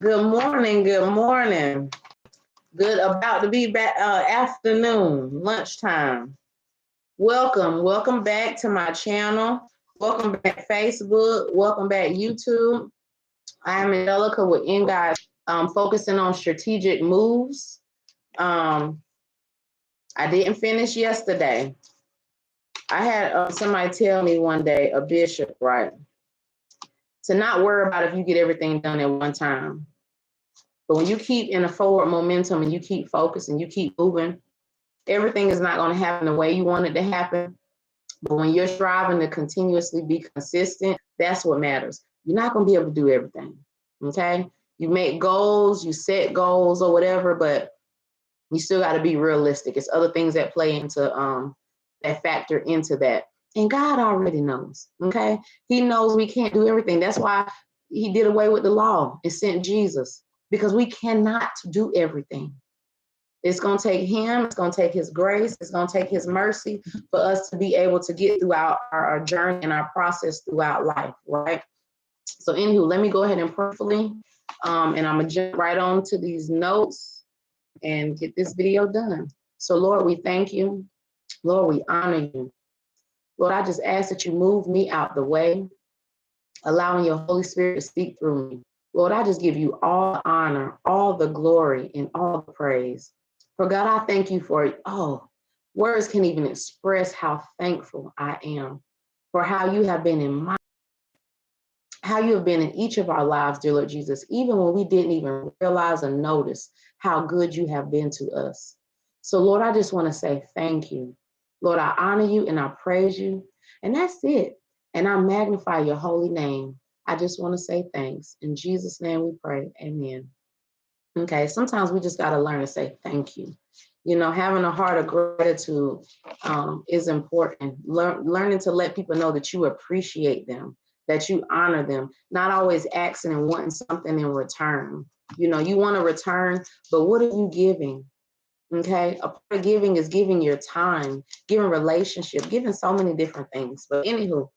Good morning, good morning. Good about to be back afternoon, lunchtime. Welcome back to my channel. Welcome back Facebook. Welcome back YouTube. I am Angelica with Guys, focusing on strategic moves. I didn't finish yesterday. I had somebody tell me one day, a bishop, right, to not worry about if you get everything done at one time. But when you keep in a forward momentum and you keep focusing, you keep moving, everything is not going to happen the way you want it to happen. But when you're striving to continuously be consistent, that's what matters. You're not going to be able to do everything. Okay. You make goals, you set goals or whatever, but you still got to be realistic. It's other things that play into that factor into that. And God already knows. Okay. He knows we can't do everything. That's why he did away with the law and sent Jesus, because we cannot do everything. It's going to take him, it's going to take his grace, it's going to take his mercy for us to be able to get throughout our journey and our process throughout life, right? So anywho, let me go ahead and prayerfully, and I'm going to jump right on to these notes and get this video done. So Lord, we thank you. Lord, we honor you. Lord, I just ask that you move me out the way, allowing your Holy Spirit to speak through me. Lord, I just give you all the honor, all the glory, and all the praise. For God, I thank you for, words can't even express how thankful I am for how you have been how you have been in each of our lives, dear Lord Jesus, even when we didn't even realize or notice how good you have been to us. So Lord, I just want to say thank you. Lord, I honor you and I praise you. And that's it. And I magnify your holy name. I just want to say thanks. In Jesus' name we pray. Amen. Okay, sometimes we just got to learn to say thank you. You know, having a heart of gratitude is important. Learning to let people know that you appreciate them, that you honor them, not always asking and wanting something in return. You know, you want to return, but what are you giving? Okay, a part of giving is giving your time, giving relationship, giving so many different things. But anywho,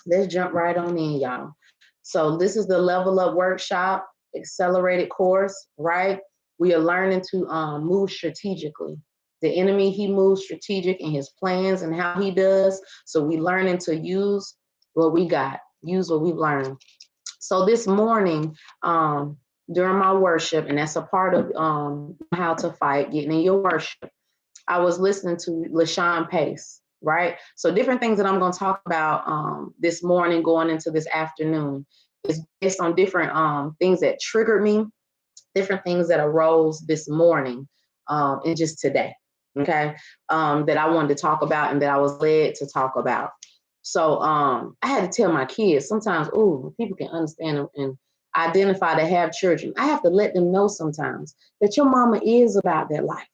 let's jump right on in, y'all. So this is the Level Up Workshop accelerated course, right? We are learning to move strategically. The enemy, he moves strategic in his plans and how he does. So we learning to use what we got, use what we've learned. So this morning, during my worship, and that's a part of how to fight, getting in your worship, I was listening to LaShawn Pace, right? So different things that I'm going to talk about this morning going into this afternoon is based on different things that triggered me, different things that arose this morning and just today, okay, that I wanted to talk about and that I was led to talk about. So I had to tell my kids sometimes, people can understand and identify to have children. I have to let them know sometimes that your mama is about that life.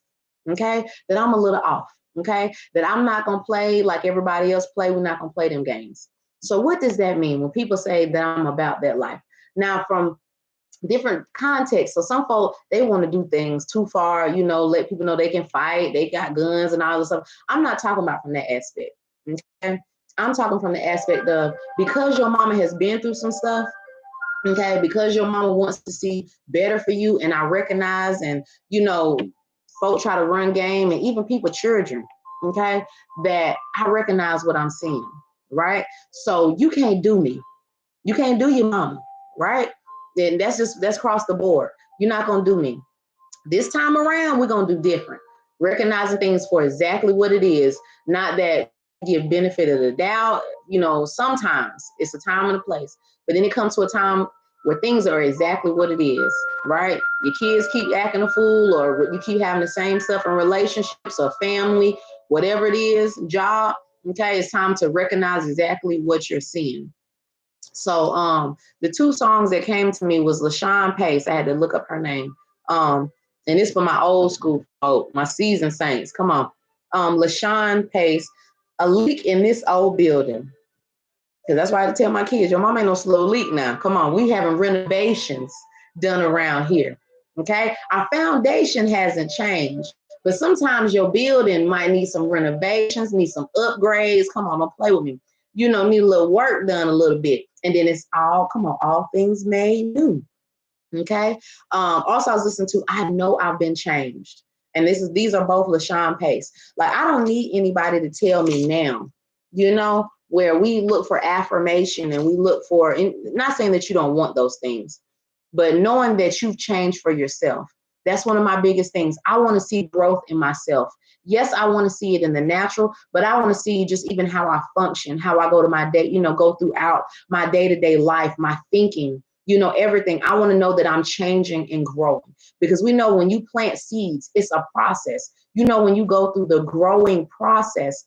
Okay, that I'm a little off, okay, that I'm not going to play like everybody else play. We're not going to play them games. So what does that mean when people say that I'm about that life? Now, from different contexts, so some folk, they want to do things too far, you know, let people know they can fight, they got guns and all this stuff. I'm not talking about from that aspect, okay? I'm talking from the aspect of, because your mama has been through some stuff, okay, because your mama wants to see better for you, and I recognize, and, you know, folks try to run game, and even people, children, okay, that I recognize what I'm seeing, right? So you can't do me. You can't do your mama, right? Then that's across the board. You're not going to do me. This time around, we're going to do different. Recognizing things for exactly what it is, not that give benefit of the doubt. You know, sometimes it's a time and a place, but then it comes to a time where things are exactly what it is, right? Your kids keep acting a fool, or you keep having the same stuff in relationships or family, whatever it is, job, okay, it's time to recognize exactly what you're seeing. So the two songs that came to me was LaShawn Pace. I had to look up her name. And it's for my old school, my seasoned saints. Come on. LaShawn Pace, A Leak in This Old Building. Because that's why I tell my kids, your mom ain't no slow leak now. Come on, we having renovations done around here. Okay, our foundation hasn't changed, but sometimes your building might need some renovations, need some upgrades. Come on, don't play with me. You know, need a little work done a little bit. And then it's all, come on, all things made new. Okay. Also, I was listening to I Know I've Been Changed. And these are both LaShawn Pace. Like, I don't need anybody to tell me now, where we look for affirmation and we look for, not saying that you don't want those things, but knowing that you've changed for yourself. That's one of my biggest things. I want to see growth in myself. Yes, I want to see it in the natural, but I want to see just even how I function, how I go to my day, go throughout my day-to-day life, my thinking, everything. I want to know that I'm changing and growing, because we know when you plant seeds, it's a process. When you go through the growing process,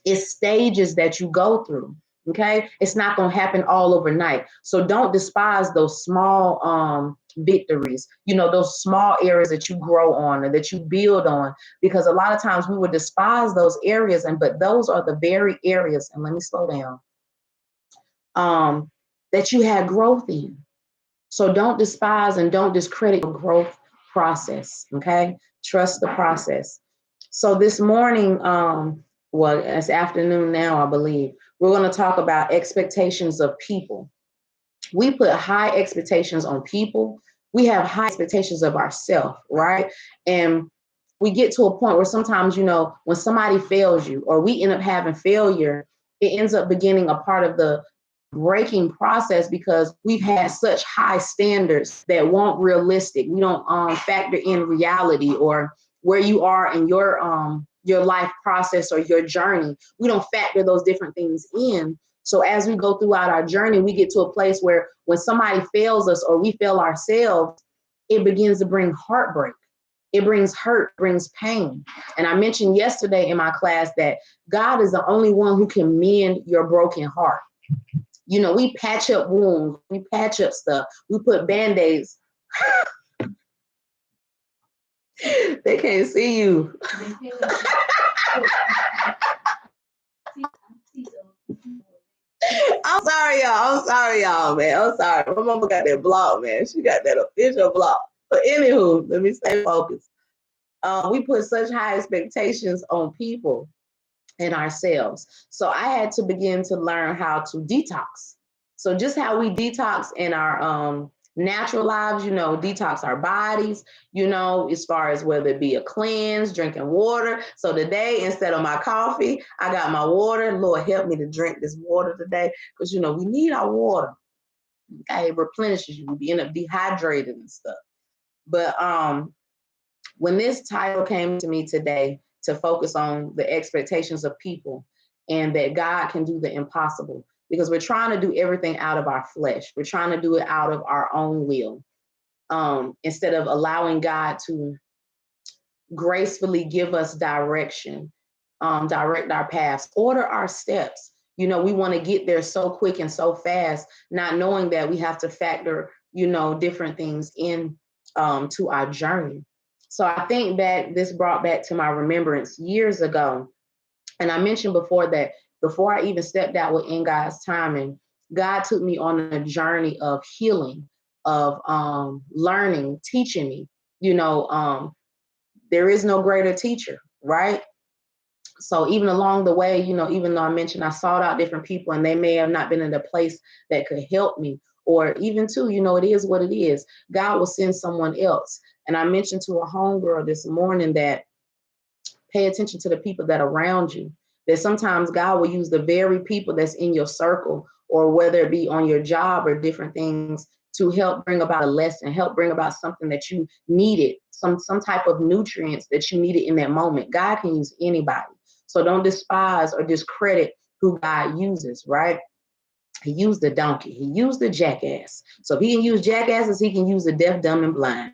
it's stages that you go through. Okay. It's not going to happen all overnight. So don't despise those small victories, those small areas that you grow on or that you build on, because a lot of times we would despise those areas. But those are the very areas, and let me slow down, that you had growth in. So don't despise and don't discredit your growth process. Okay. Trust the process. So this morning, well, it's afternoon now, I believe, we're going to talk about expectations of people. We put high expectations on people. We have high expectations of ourselves, right? And we get to a point where sometimes, when somebody fails you or we end up having failure, it ends up beginning a part of the breaking process, because we've had such high standards that weren't realistic. We don't factor in reality or where you are in your life process or your journey. We don't factor those different things in. So as we go throughout our journey, we get to a place where when somebody fails us or we fail ourselves, it begins to bring heartbreak. It brings hurt, brings pain. And I mentioned yesterday in my class that God is the only one who can mend your broken heart. We patch up wounds, we patch up stuff, we put Band-Aids. They can't see you. I'm sorry, y'all, man. I'm sorry. My mama got that blog, man. She got that official blog. But anywho, let me stay focused. We put such high expectations on people and ourselves. So I had to begin to learn how to detox. So just how we detox in our natural lives, detox our bodies, as far as whether it be a cleanse, drinking water. So today, instead of my coffee, I got my water. Lord, help me to drink this water today, because, we need our water. Okay, it replenishes you. We end up dehydrated and stuff. But when this title came to me today, to focus on the expectations of people and that God can do the impossible, because we're trying to do everything out of our flesh. We're trying to do it out of our own will, instead of allowing God to gracefully give us direction, direct our paths, order our steps. We want to get there so quick and so fast, not knowing that we have to factor, different things in to our journey. So I think that this brought back to my remembrance years ago. And I mentioned before that before I even stepped out within God's timing, God took me on a journey of healing, of learning, teaching me. There is no greater teacher, right? So even along the way, even though I mentioned I sought out different people and they may have not been in a place that could help me, or even too, it is what it is. God will send someone else. And I mentioned to a homegirl this morning that pay attention to the people that are around you, that sometimes God will use the very people that's in your circle, or whether it be on your job or different things, to help bring about a lesson, help bring about something that you needed, some type of nutrients that you needed in that moment. God can use anybody. So don't despise or discredit who God uses, right? He used the donkey. He used the jackass. So if he can use jackasses, he can use the deaf, dumb, and blind.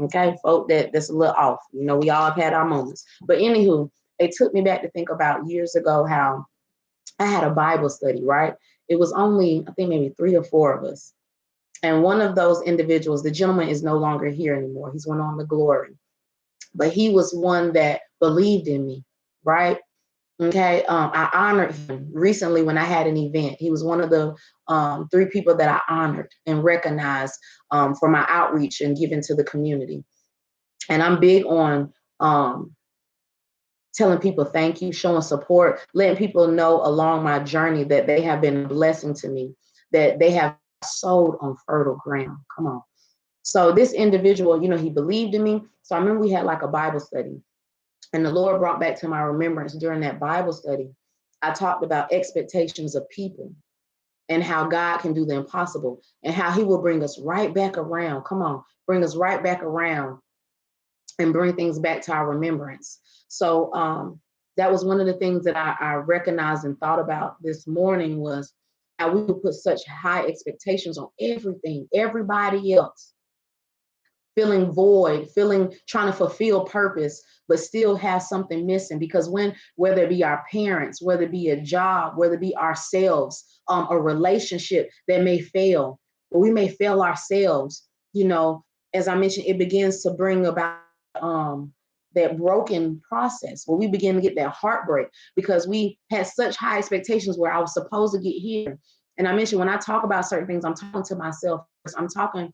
Okay, folk, that's a little off. We all have had our moments. But anywho, it took me back to think about years ago how I had a Bible study, right? It was only, I think, maybe 3 or 4 of us. And one of those individuals, the gentleman is no longer here anymore. He's went on to glory. But he was one that believed in me, right? Okay, I honored him recently when I had an event. He was one of the 3 people that I honored and recognized for my outreach and giving to the community. And I'm big on telling people thank you, showing support, letting people know along my journey that they have been a blessing to me, that they have sowed on fertile ground. Come on. So this individual, he believed in me. So I remember we had like a Bible study, and the Lord brought back to my remembrance during that Bible study, I talked about expectations of people and how God can do the impossible and how he will bring us right back around. Come on, bring us right back around and bring things back to our remembrance. So that was one of the things that I recognized and thought about this morning, was how we would put such high expectations on everything, everybody else, feeling void, trying to fulfill purpose, but still have something missing. Because whether it be our parents, whether it be a job, whether it be ourselves, a relationship that may fail, or we may fail ourselves, as I mentioned, it begins to bring about that broken process where we begin to get that heartbreak because we had such high expectations where I was supposed to get here. And I mentioned, when I talk about certain things, I'm talking to myself. I'm talking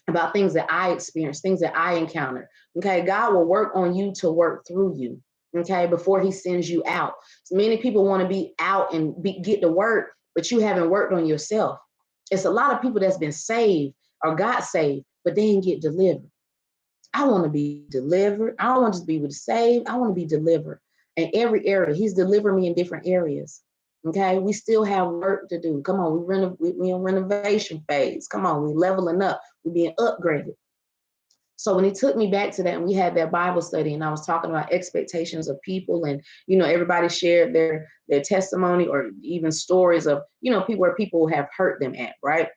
about things that I experienced, things that I encountered. Okay, God will work on you to work through you. Okay, before he sends you out. So many people want to be out and get to work, but you haven't worked on yourself. It's a lot of people that's been saved or got saved, but they didn't get delivered. I want to be delivered. I don't want to just be saved. I want to be delivered in every area. He's delivered me in different areas. Okay, we still have work to do. Come on, we in renovation phase. Come on, we leveling up. We're being upgraded. So when he took me back to that, and we had that Bible study, and I was talking about expectations of people, and everybody shared their testimony or even stories of people where people have hurt them at, right?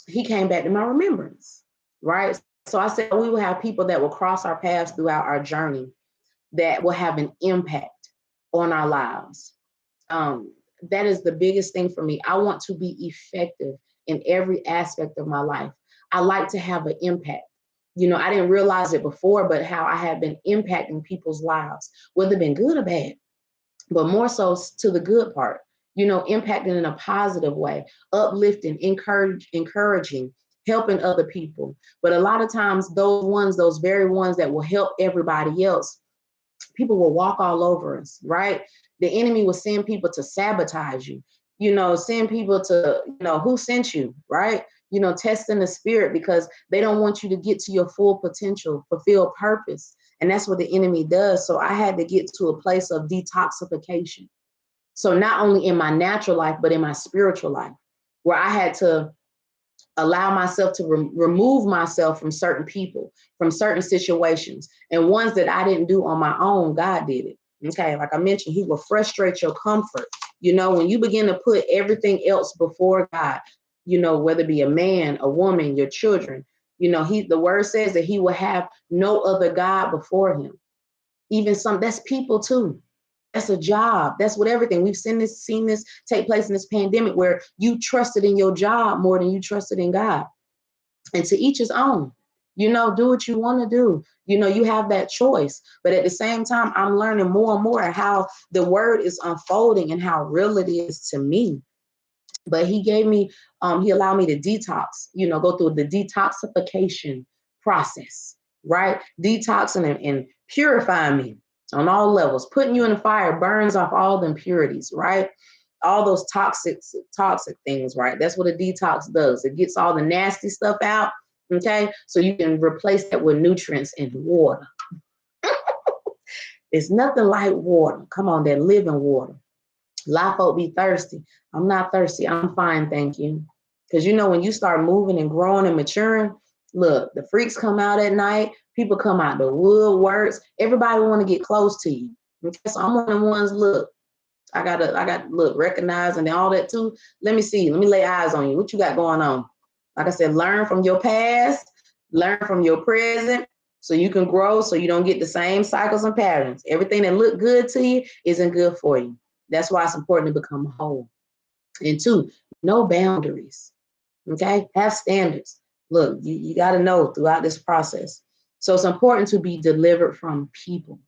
He came back to my remembrance, right? So I said we will have people that will cross our paths throughout our journey that will have an impact on our lives. That is the biggest thing for me. I want to be effective in every aspect of my life. I like to have an impact. I didn't realize it before, but how I have been impacting people's lives, whether it's been good or bad, but more so to the good part, impacting in a positive way, uplifting, encouraging, helping other people. But a lot of times those very ones that will help everybody else, people will walk all over us, right? The enemy will send people to sabotage you, send people to, who sent you, right? Testing the spirit because they don't want you to get to your full potential, fulfill purpose. And that's what the enemy does. So I had to get to a place of detoxification. So not only in my natural life, but in my spiritual life, where I had to allow myself to remove myself from certain people, from certain situations, and ones that I didn't do on my own, God did it. Okay, like I mentioned, he will frustrate your comfort. When you begin to put everything else before God, whether it be a man, a woman, your children, the word says that he will have no other God before him. Even that's people too. That's a job. That's what everything. We've seen this take place in this pandemic where you trusted in your job more than you trusted in God. And to each his own. Do what you want to do. You have that choice. But at the same time, I'm learning more and more how the word is unfolding and how real it is to me. But he gave me, he allowed me to detox, go through the detoxification process, right? Detoxing and purifying me on all levels. Putting you in the fire burns off all the impurities, right? All those toxic things, right? That's what a detox does. It gets all the nasty stuff out, okay? So you can replace that with nutrients and water. It's nothing like water. Come on, that living water. A lot of folk be thirsty. I'm not thirsty. I'm fine, thank you. Because when you start moving and growing and maturing, look, the freaks come out at night. People come out the woodworks. Everybody want to get close to you. Okay? So I'm one of the ones, look, I got look, recognize and all that too. Let me see. Let me lay eyes on you. What you got going on? Like I said, learn from your past, learn from your present, so you can grow, so you don't get the same cycles and patterns. Everything that look good to you isn't good for you. That's why it's important to become whole. And two, no boundaries. Okay? Have standards. Look, you got to know throughout this process. So it's important to be delivered from people.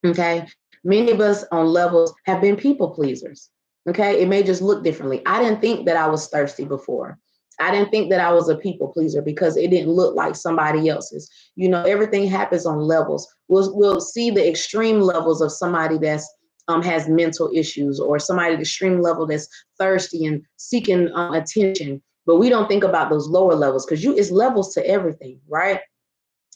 Okay? Many of us on levels have been people pleasers. Okay? It may just look differently. I didn't think that I was thirsty before. I didn't think that I was a people pleaser because it didn't look like somebody else's. Everything happens on levels. We'll see the extreme levels of somebody that's has mental issues, or somebody at the extreme level that's thirsty and seeking attention. But we don't think about those lower levels, because it's levels to everything, right?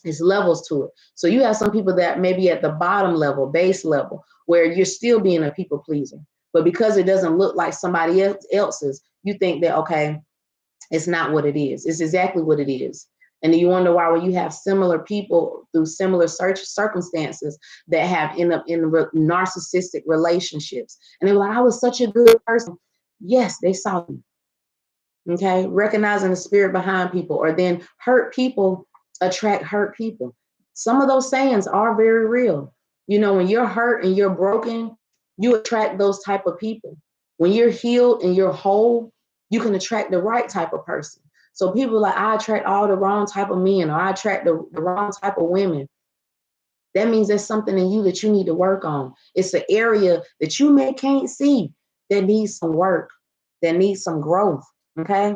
It's levels to it. So you have some people that may be at the bottom level, base level, where you're still being a people pleaser. But because it doesn't look like somebody else's, you think that, okay, it's not what it is. It's exactly what it is. And then you wonder why, when you have similar people through similar circumstances that have end up in narcissistic relationships. And they're like, I was such a good person. Yes, they saw you. Okay, recognizing the spirit behind people, or then hurt people attract hurt people. Some of those sayings are very real. You know, when you're hurt and you're broken, you attract those type of people. When you're healed and you're whole, you can attract the right type of person. So people like, I attract all the wrong type of men, or I attract the wrong type of women. That means there's something in you that you need to work on. It's an area that you can't see that needs some work, that needs some growth. Okay.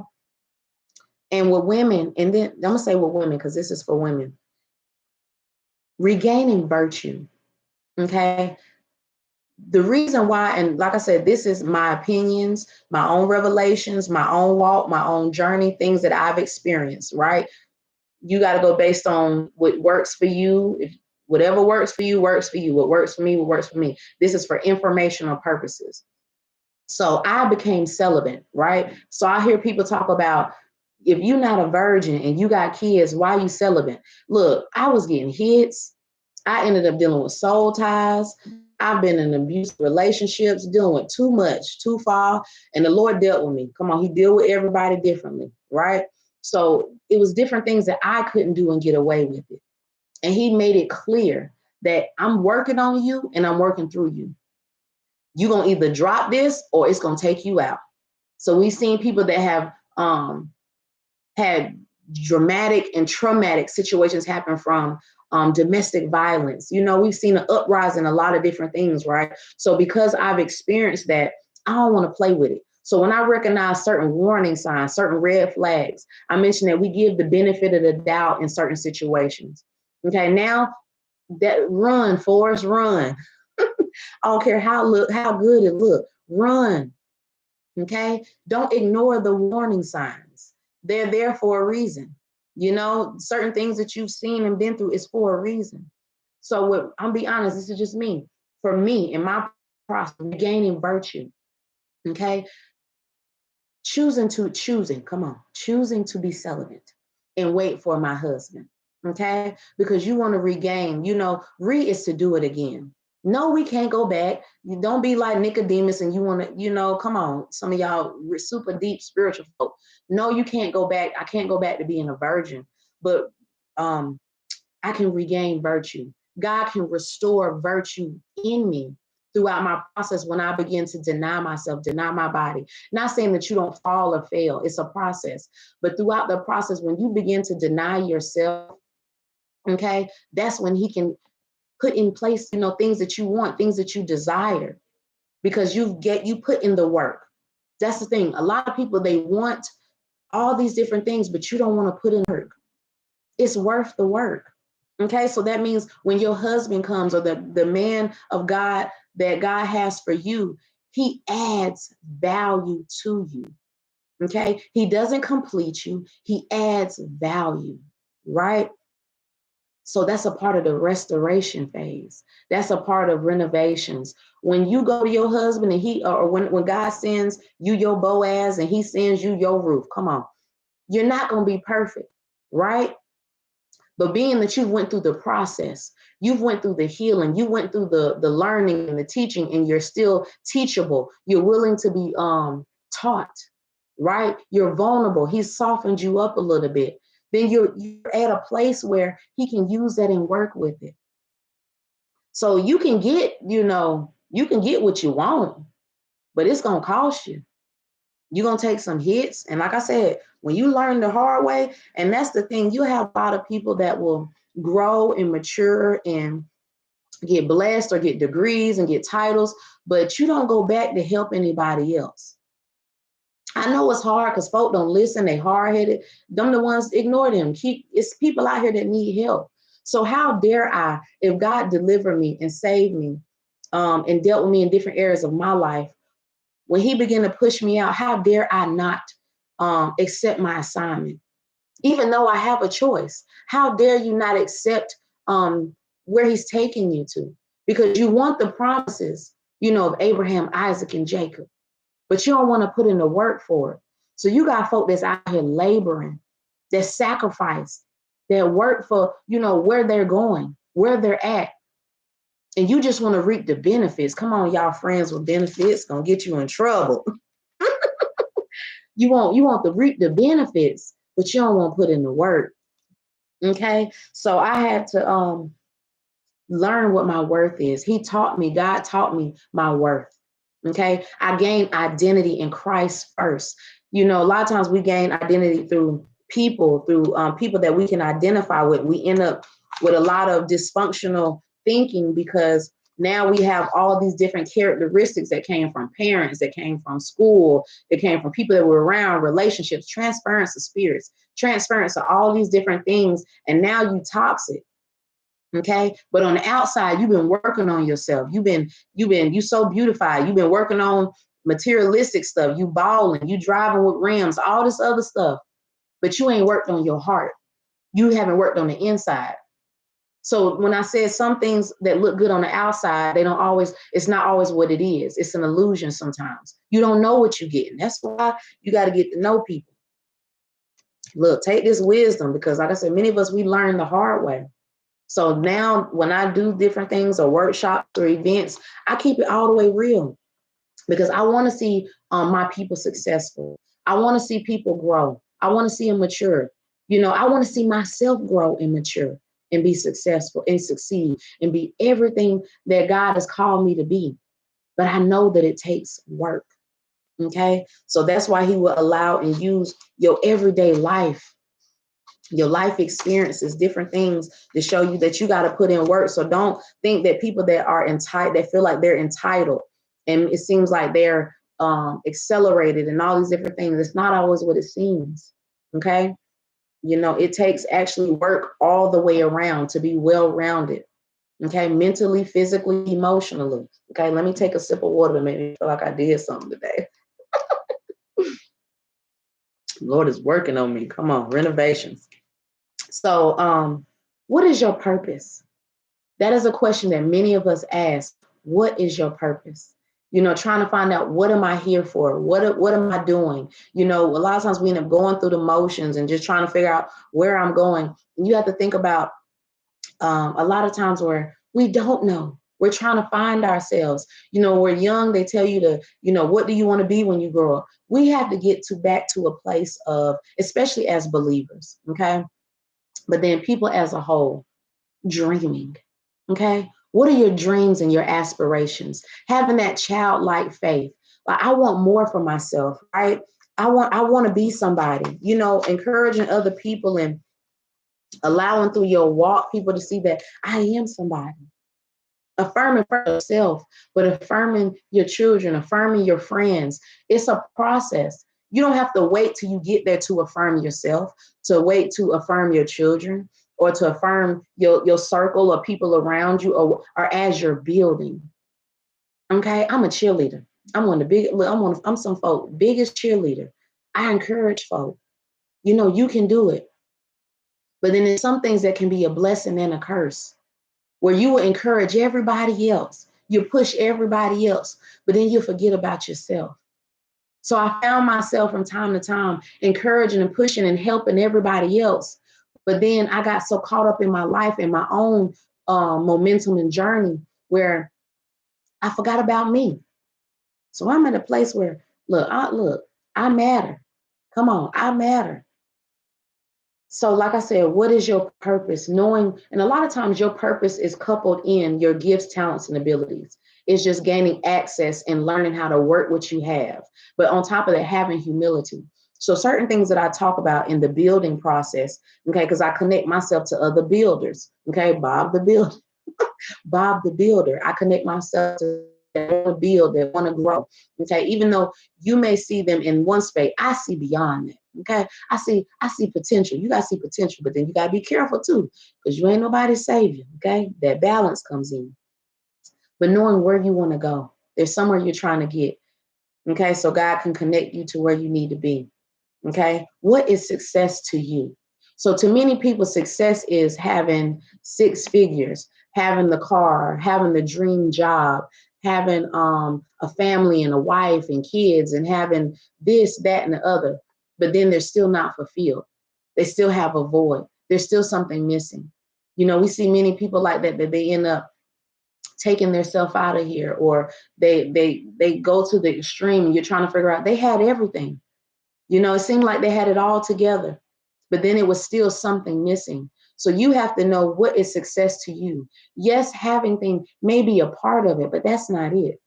And with women, and then I'm gonna say with women, because this is for women, regaining virtue. Okay. The reason why, and like I said, this is my opinions, my own revelations, my own walk, my own journey, things that I've experienced, right? You got to go based on what works for you. If whatever works for you, works for you. What works for me, what works for me. This is for informational purposes. So I became celibate, right? So I hear people talk about, if you're not a virgin and you got kids, why are you celibate? Look, I was getting hits. I ended up dealing with soul ties. I've been in abusive relationships, dealing with too much, too far. And the Lord dealt with me. Come on, he dealt with everybody differently, right? So it was different things that I couldn't do and get away with it. And he made it clear that I'm working on you and I'm working through you. You're going to either drop this or it's going to take you out. So we've seen people that have had dramatic and traumatic situations happen from domestic violence. You know, we've seen an uprising in a lot of different things, right? So because I've experienced that, I don't want to play with it. So when I recognize certain warning signs, certain red flags, I mentioned that we give the benefit of the doubt in certain situations. Okay, now that run, Forrest, run. I don't care how good it look, run. Okay, don't ignore the warning signs. They're there for a reason. You know, certain things that you've seen and been through is for a reason. So I'll be honest, this is just me. For me, in my process, regaining virtue, okay, choosing to be celibate and wait for my husband, okay? Because you want to regain, is to do it again. No, we can't go back. You don't be like Nicodemus and you want to, come on, some of y'all super deep spiritual folk. No, you can't go back. I can't go back to being a virgin, but I can regain virtue. God can restore virtue in me throughout my process when I begin to deny myself, deny my body. Not saying that you don't fall or fail, it's a process. But throughout the process, when you begin to deny yourself, okay, that's when he can put in place, things that you want, things that you desire, because you put in the work. That's the thing. A lot of people, they want all these different things, but you don't want to put in work. It's worth the work. Okay, so that means when your husband comes, or the man of God that God has for you, he adds value to you. Okay, he doesn't complete you, he adds value, right? So that's a part of the restoration phase. That's a part of renovations. When you go to your husband and when God sends you your Boaz and he sends you your Ruth, come on, you're not going to be perfect, right? But being that you went through the process, you've went through the healing, you went through the learning and the teaching, and you're still teachable. You're willing to be taught, right? You're vulnerable. He's softened you up a little bit. Then you're at a place where he can use that and work with it. So you can get, what you want, but it's going to cost you. You're going to take some hits. And like I said, when you learn the hard way, and that's the thing, you have a lot of people that will grow and mature and get blessed or get degrees and get titles, but you don't go back to help anybody else. I know it's hard because folk don't listen. They hard-headed. Them the ones, ignore them. It's people out here that need help. So how dare I, if God delivered me and saved me and dealt with me in different areas of my life, when he began to push me out, how dare I not accept my assignment? Even though I have a choice, how dare you not accept where he's taking you to? Because you want the promises, of Abraham, Isaac, and Jacob, but you don't want to put in the work for it. So you got folk that's out here laboring, that sacrifice, that work for, where they're going, where they're at. And you just want to reap the benefits. Come on, y'all, friends with benefits gonna get you in trouble. You want to reap the benefits, but you don't want to put in the work. Okay. So I had to learn what my worth is. God taught me my worth. Okay. I gained identity in Christ first. A lot of times we gain identity through people that we can identify with. We end up with a lot of dysfunctional thinking because now we have all these different characteristics that came from parents, that came from school, that came from people that were around, relationships, transference of spirits, transference of all these different things. And now you toxic. Okay. But on the outside, you've been working on yourself. You so beautified. You've been working on materialistic stuff. You balling, you driving with rims, all this other stuff. But you ain't worked on your heart. You haven't worked on the inside. So when I said some things that look good on the outside, it's not always what it is. It's an illusion sometimes. You don't know what you're getting. That's why you got to get to know people. Look, take this wisdom because like I said, many of us, we learn the hard way. So now when I do different things or workshops or events, I keep it all the way real because I want to see my people successful. I want to see people grow. I want to see them mature. I want to see myself grow and mature and be successful and succeed and be everything that God has called me to be. But I know that it takes work. Okay. So that's why he will allow and use your everyday life, your life experiences, different things to show you that you got to put in work. So don't think that people that are entitled, that feel like they're entitled and it seems like they're accelerated and all these different things. It's not always what it seems. Okay. It takes actually work all the way around to be well-rounded. Okay. Mentally, physically, emotionally. Okay. Let me take a sip of water to make me feel like I did something today. Lord is working on me. Come on, renovations. So, what is your purpose? That is a question that many of us ask. What is your purpose? Trying to find out, what am I here for? What am I doing? A lot of times we end up going through the motions and just trying to figure out where I'm going. And you have to think about a lot of times where we don't know. We're trying to find ourselves. We're young. They tell you to, what do you want to be when you grow up? We have to get back to a place of, especially as believers, okay? But then people as a whole, dreaming, okay? What are your dreams and your aspirations? Having that childlike faith. Like, I want more for myself, right? I want to be somebody, encouraging other people and allowing through your walk people to see that I am somebody. Affirming for yourself, but affirming your children, affirming your friends. It's a process. You don't have to wait till you get there to affirm yourself, to wait to affirm your children, or to affirm your circle or people around you, or as you're building. Okay, I'm a cheerleader. I'm some folk biggest cheerleader. I encourage folk. You can do it. But then there's some things that can be a blessing and a curse, where you will encourage everybody else. You push everybody else, but then you forget about yourself. So I found myself from time to time encouraging and pushing and helping everybody else. But then I got so caught up in my life and my own momentum and journey where I forgot about me. So I'm at a place where, I matter. Come on, I matter. So like I said, what is your purpose? Knowing, and a lot of times your purpose is coupled in your gifts, talents, and abilities. It's just gaining access and learning how to work what you have. But on top of that, having humility. So certain things that I talk about in the building process, okay, because I connect myself to other builders, okay, Bob the Builder. I connect myself to that want to build, that want to grow, okay, even though you may see them in one space, I see beyond that. Okay, I see potential. You gotta see potential, but then you gotta be careful too, because you ain't nobody's savior. Okay, that balance comes in. But knowing where you want to go, there's somewhere you're trying to get. Okay, so God can connect you to where you need to be. Okay. What is success to you? So to many people, success is having 6 figures, having the car, having the dream job, having a family and a wife and kids, and having this, that, and the other. But then they're still not fulfilled. They still have a void. There's still something missing. You know, we see many people like that they end up taking themselves out of here, or they go to the extreme, and you're trying to figure out they had everything. You know, it seemed like they had it all together, but then it was still something missing. So you have to know, what is success to you? Yes, having things may be a part of it, but that's not it.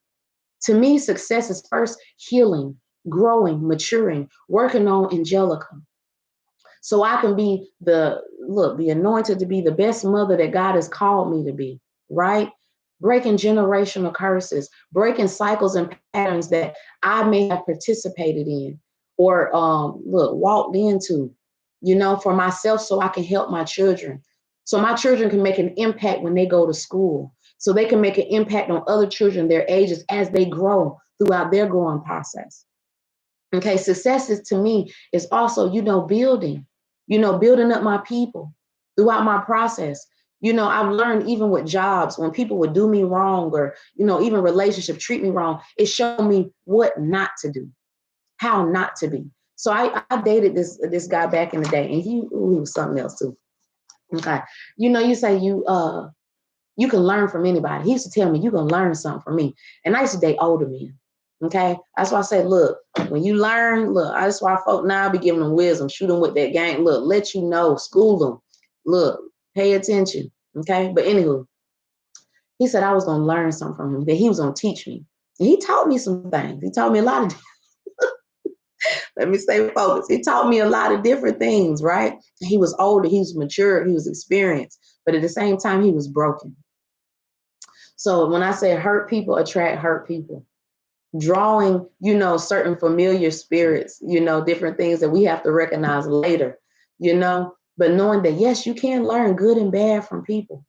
To me, success is first healing, growing, maturing, working on Angelica. So I can be the anointed to be the best mother that God has called me to be, right? Breaking generational curses, breaking cycles and patterns that I may have participated in or walked into, you know, for myself, so I can help my children. So my children can make an impact when they go to school. So they can make an impact on other children their ages as they grow throughout their growing process. Okay, success is, to me, is also, building up my people throughout my process. You know, I've learned even with jobs, when people would do me wrong, or, even relationship treat me wrong, it showed me what not to do, how not to be. So I dated this guy back in the day, and he was something else too. Okay. You say you can learn from anybody. He used to tell me, you can learn something from me. And I used to date older men. Okay. That's why I say, look, when you learn, that's why folk now be giving them wisdom, shoot them with that game. Look, let you know, school them. Look, pay attention. Okay. But anywho, he said I was going to learn something from him, that he was going to teach me. And he taught me some things. He taught me a lot of, let me stay focused. He taught me a lot of different things, right? He was older, he was mature, he was experienced, but at the same time, he was broken. So when I say hurt people attract hurt people, drawing, certain familiar spirits, different things that we have to recognize later, but knowing that, yes, you can learn good and bad from people,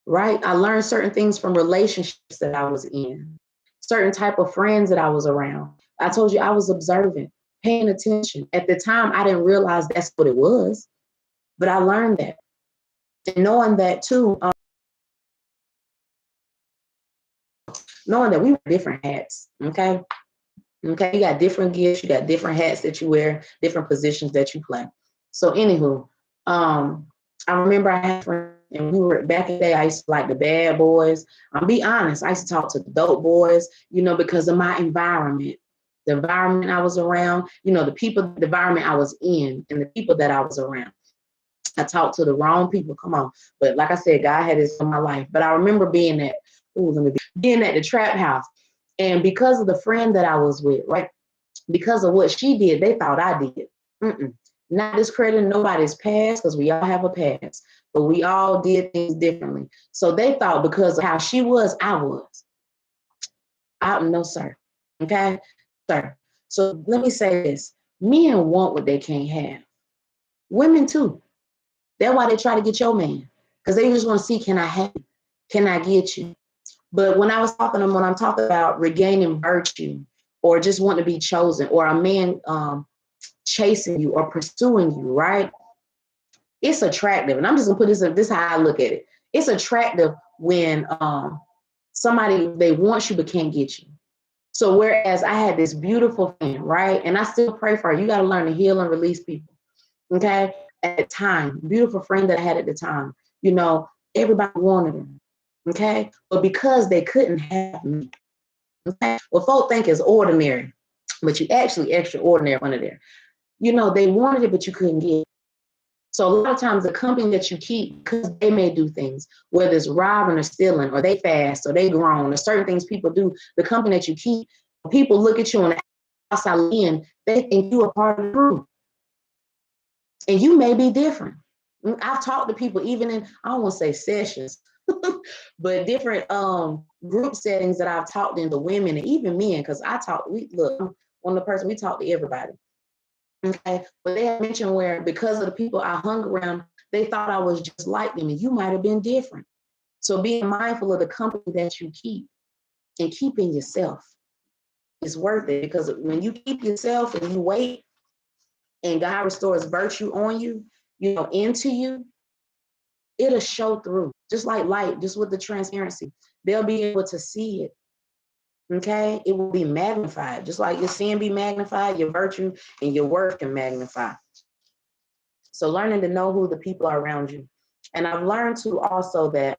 right? I learned certain things from relationships that I was in, certain type of friends that I was around. I told you I was observant, paying attention. At the time, I didn't realize that's what it was, but I learned that. And knowing that too, knowing that we wear different hats, okay? Okay, you got different gifts, you got different hats that you wear, different positions that you play. So anywho, I remember I had friends, and we were back in the day, I used to like the bad boys. I'll be honest, I used to talk to the dope boys, because of my environment. The environment I was around, the people, the environment I was in, and the people that I was around. I talked to the wrong people, come on. But like I said, God had this in my life. But I remember being at the trap house. And because of the friend that I was with, right? Because of what she did, they thought I did. Not discrediting nobody's past, because we all have a past, but we all did things differently. So they thought because of how she was, I was. No, sir. Okay, sir. So let me say this: men want what they can't have. Women too. That's why they try to get your man, because they just want to see, can I have you? Can I get you? But when I'm talking about regaining virtue, or just wanting to be chosen, or a man chasing you or pursuing you, right? It's attractive. And I'm just gonna put this is how I look at it. It's attractive when somebody, they want you but can't get you. So whereas I had this beautiful friend, right? And I still pray for her. You got to learn to heal and release people. Okay. At the time, beautiful friend that I had at the time, everybody wanted her. Okay. But because they couldn't have me, okay, well, folk think it's ordinary, but you actually extraordinary under there. They wanted it, but you couldn't get it. So a lot of times the company that you keep, because they may do things, whether it's robbing or stealing, or they fast, or they grown, or certain things people do, the company that you keep, people look at you on the outside in, they think you're a part of the group. And you may be different. I've talked to people even in, I don't want to say sessions, but different group settings that I've talked in, the women and even men, because one of the person, we talk to everybody. Okay, but they had mentioned where, because of the people I hung around, they thought I was just like them, and you might have been different. So being mindful of the company that you keep, and keeping yourself is worth it, because when you keep yourself and you wait, and God restores virtue on you, you know, into you, it'll show through. Just like light, just with the transparency. They'll be able to see it. Okay, it will be magnified, just like your sin be magnified, your virtue and your worth can magnify. So learning to know who the people are around you. And I've learned to also that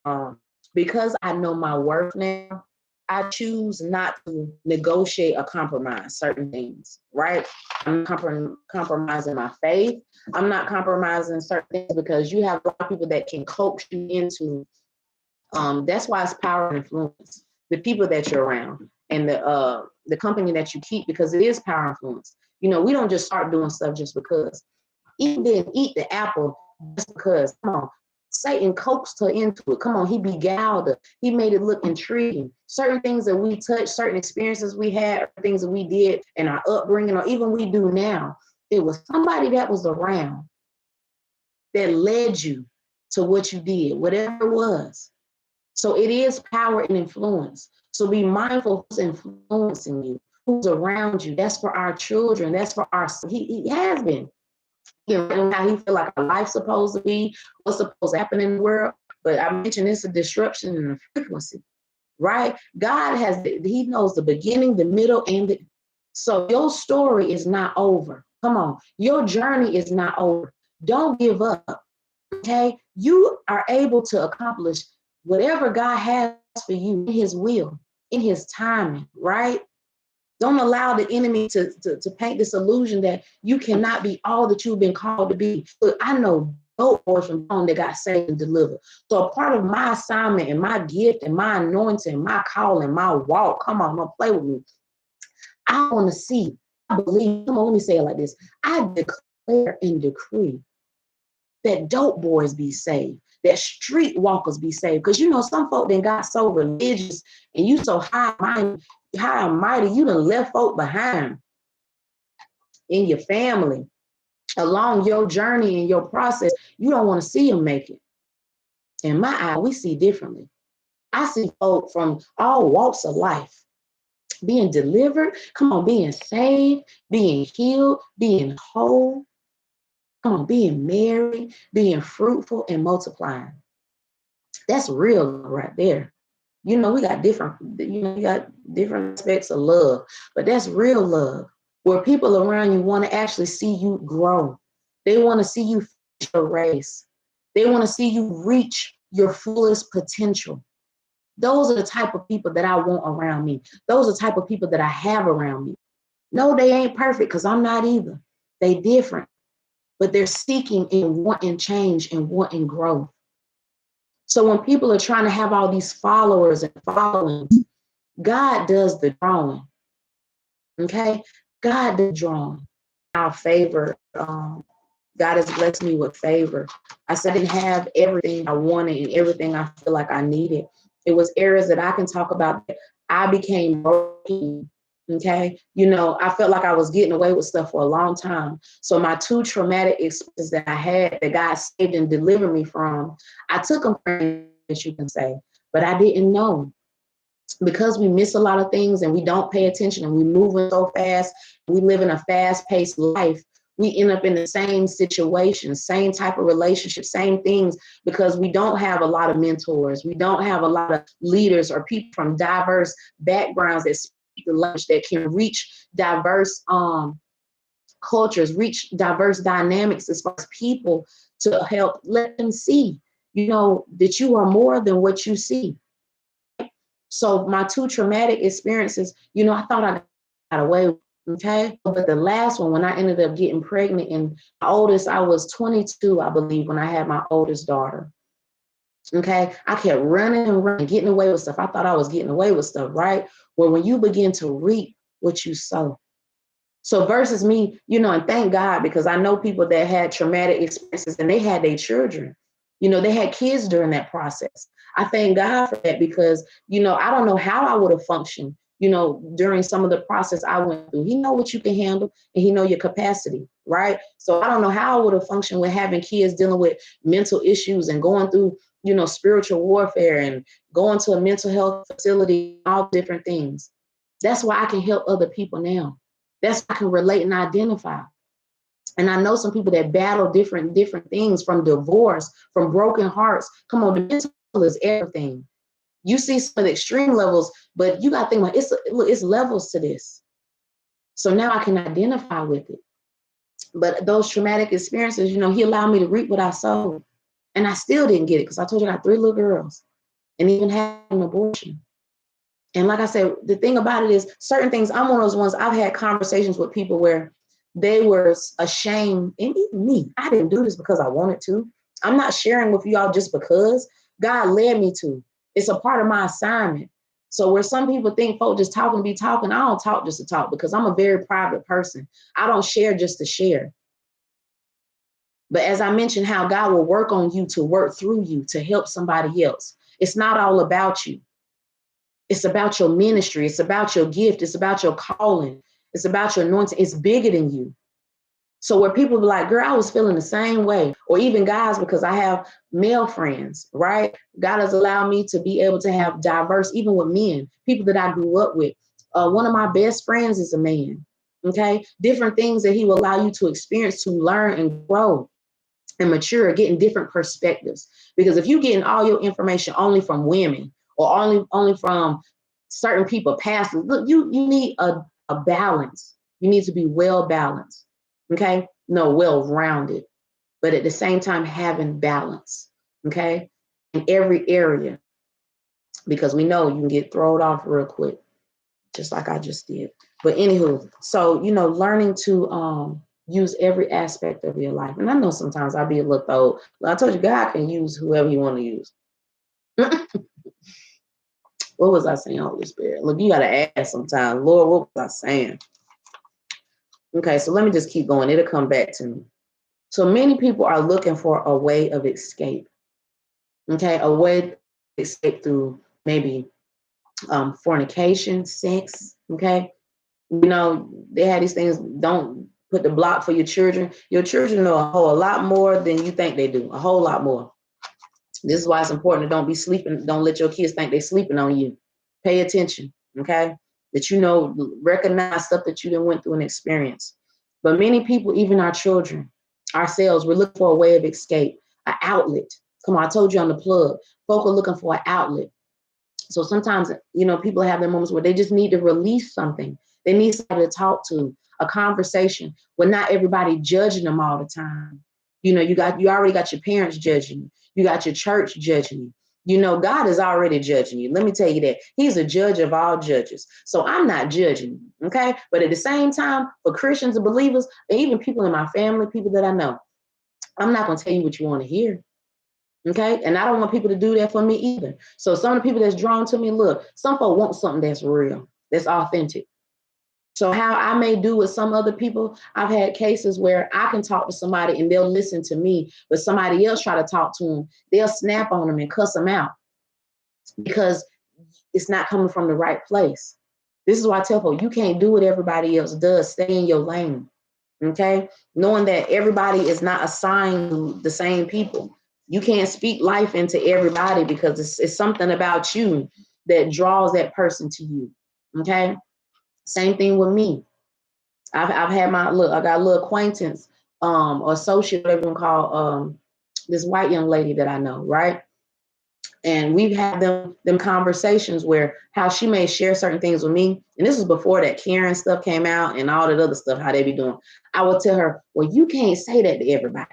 because I know my worth now, I choose not to negotiate or compromise certain things, right? I'm not compromising my faith. I'm not compromising certain things because you have a lot of people that can coax you into, that's why it's power and influence, the people that you're around and the company that you keep, because it is power and influence. You know, we don't just start doing stuff just because. Eve didn't eat the apple just because. Come on, Satan coaxed her into it. Come on, he beguiled her. He made it look intriguing. Certain things that we touched, certain experiences we had, things that we did in our upbringing, or even we do now, it was somebody that was around that led you to what you did, whatever it was. So it is power and influence. So be mindful who's influencing you, who's around you. That's for our children. That's for our, he has been. You know, how he feel like our life's supposed to be, what's supposed to happen in the world. But I mentioned it's a disruption in the frequency, right? God he knows the beginning, the middle, and the, so your story is not over. Come on, your journey is not over. Don't give up, okay? You are able to accomplish whatever God has for you in his will, in his timing, right? Don't allow the enemy to paint this illusion that you cannot be all that you've been called to be. Look, I know dope boys from home that got saved and delivered. So a part of my assignment and my gift and my anointing, my calling, my walk, come on, don't play with me. I want to see, I believe, come on, let me say it like this. I declare and decree that dope boys be saved, that street walkers be saved. Because you know, some folk then got so religious and you so high and mighty, you done left folk behind in your family along your journey and your process. You don't want to see them make it. In my eye, we see differently. I see folk from all walks of life being delivered, come on, being saved, being healed, being whole, come on, being married, being fruitful and multiplying. That's real right there. You know, we got different aspects of love, but that's real love, where people around you want to actually see you grow. They want to see you finish your race. They want to see you reach your fullest potential. Those are the type of people that I want around me. Those are the type of people that I have around me. No, they ain't perfect, because I'm not either. They different, but they're seeking and wanting change and wanting growth. So when people are trying to have all these followers and followings, God does the drawing. Okay? God does the drawing. Our favor, God has blessed me with favor. I said I didn't have everything I wanted and everything I feel like I needed. It was areas that I can talk about that I became broken. Okay? You know, I felt like I was getting away with stuff for a long time. So my two traumatic experiences that I had that God saved and delivered me from, I took them, as you can say, but I didn't know. Because we miss a lot of things and we don't pay attention and we moving so fast, we live in a fast-paced life, we end up in the same situation, same type of relationship, same things, because we don't have a lot of mentors. We don't have a lot of leaders or people from diverse backgrounds that speak the language, that can reach diverse cultures, reach diverse dynamics as far as people, to help let them see, you know, that you are more than what you see. So my two traumatic experiences, you know, I thought I got away, okay? But the last one, when I ended up getting pregnant, and my oldest, I was 22, I believe, when I had my oldest daughter, okay? I kept running and running, getting away with stuff. I thought I was getting away with stuff, right? Well, when you begin to reap what you sow. So versus me, you know, and thank God, because I know people that had traumatic experiences and they had their children, you know, they had kids during that process. I thank God for that, because, you know, I don't know how I would have functioned, you know, during some of the process I went through. He know what you can handle and he know your capacity, right? So I don't know how I would have functioned with having kids dealing with mental issues and going through, you know, spiritual warfare and going to a mental health facility, all different things. That's why I can help other people now. That's why I can relate and identify. And I know some people that battle different things, from divorce, from broken hearts. Come on, the mental is everything. You see some of the extreme levels, but you got to think about it's levels to this. So now I can identify with it. But those traumatic experiences, he allowed me to reap what I sowed. And I still didn't get it, because I told you I got 3 little girls and even had an abortion. And like I said, the thing about it is, certain things, I'm one of those ones, I've had conversations with people where they were ashamed, and even me, I didn't do this because I wanted to. I'm not sharing with y'all just because. God led me to. It's a part of my assignment. So where some people think folk just talking to be talking, I don't talk just to talk, because I'm a very private person. I don't share just to share. But as I mentioned, how God will work on you to work through you to help somebody else. It's not all about you. It's about your ministry. It's about your gift. It's about your calling. It's about your anointing. It's bigger than you. So where people be like, girl, I was feeling the same way. Or even guys, because I have male friends, right? God has allowed me to be able to have diverse, even with men, people that I grew up with. One of my best friends is a man, okay? Different things that he will allow you to experience, to learn and grow and mature, getting different perspectives. Because if you're getting all your information only from women, or only from certain people, pastors, look, you need a balance. You need to be well balanced. Okay, no, well-rounded, but at the same time having balance, okay, in every area, because we know you can get thrown off real quick, just like I just did. But anywho, so learning to use every aspect of your life. And I know sometimes I'll be a little old. I told you, God can use whoever you want to use. What was I saying, Holy Spirit? Look, you gotta ask sometimes, Lord, what was I saying? Okay, so let me just keep going. It'll come back to me. So many people are looking for a way of escape. Okay, a way to escape through maybe fornication, sex. Okay, they have these things. Don't put the block for your children. Your children know a whole lot more than you think they do. A whole lot more. This is why it's important to don't be sleeping. Don't let your kids think they're sleeping on you. Pay attention. Okay, that recognize stuff that you done went through and experience. But many people, even our children, ourselves, we're looking for a way of escape, an outlet. Come on, I told you on the plug. Folk are looking for an outlet. So sometimes, people have their moments where they just need to release something. They need somebody to talk to, a conversation where not everybody judging them all the time. You already got your parents judging you. You got your church judging you. God is already judging you. Let me tell you that. He's a judge of all judges. So I'm not judging you, okay? But at the same time, for Christians and believers, and even people in my family, people that I know, I'm not going to tell you what you want to hear. Okay. And I don't want people to do that for me either. So some of the people that's drawn to me, look, some folks want something that's real, that's authentic. So how I may do with some other people, I've had cases where I can talk to somebody and they'll listen to me, but somebody else try to talk to them, they'll snap on them and cuss them out because it's not coming from the right place. This is why I tell people, you can't do what everybody else does. Stay in your lane. Okay. Knowing that everybody is not assigned to the same people. You can't speak life into everybody because it's something about you that draws that person to you. Okay. Same thing with me. I've had I got a little acquaintance, or associate, whatever you call, this white young lady that I know, right? And we've had them conversations where how she may share certain things with me. And this was before that Karen stuff came out and all that other stuff, how they be doing. I would tell her, well, you can't say that to everybody.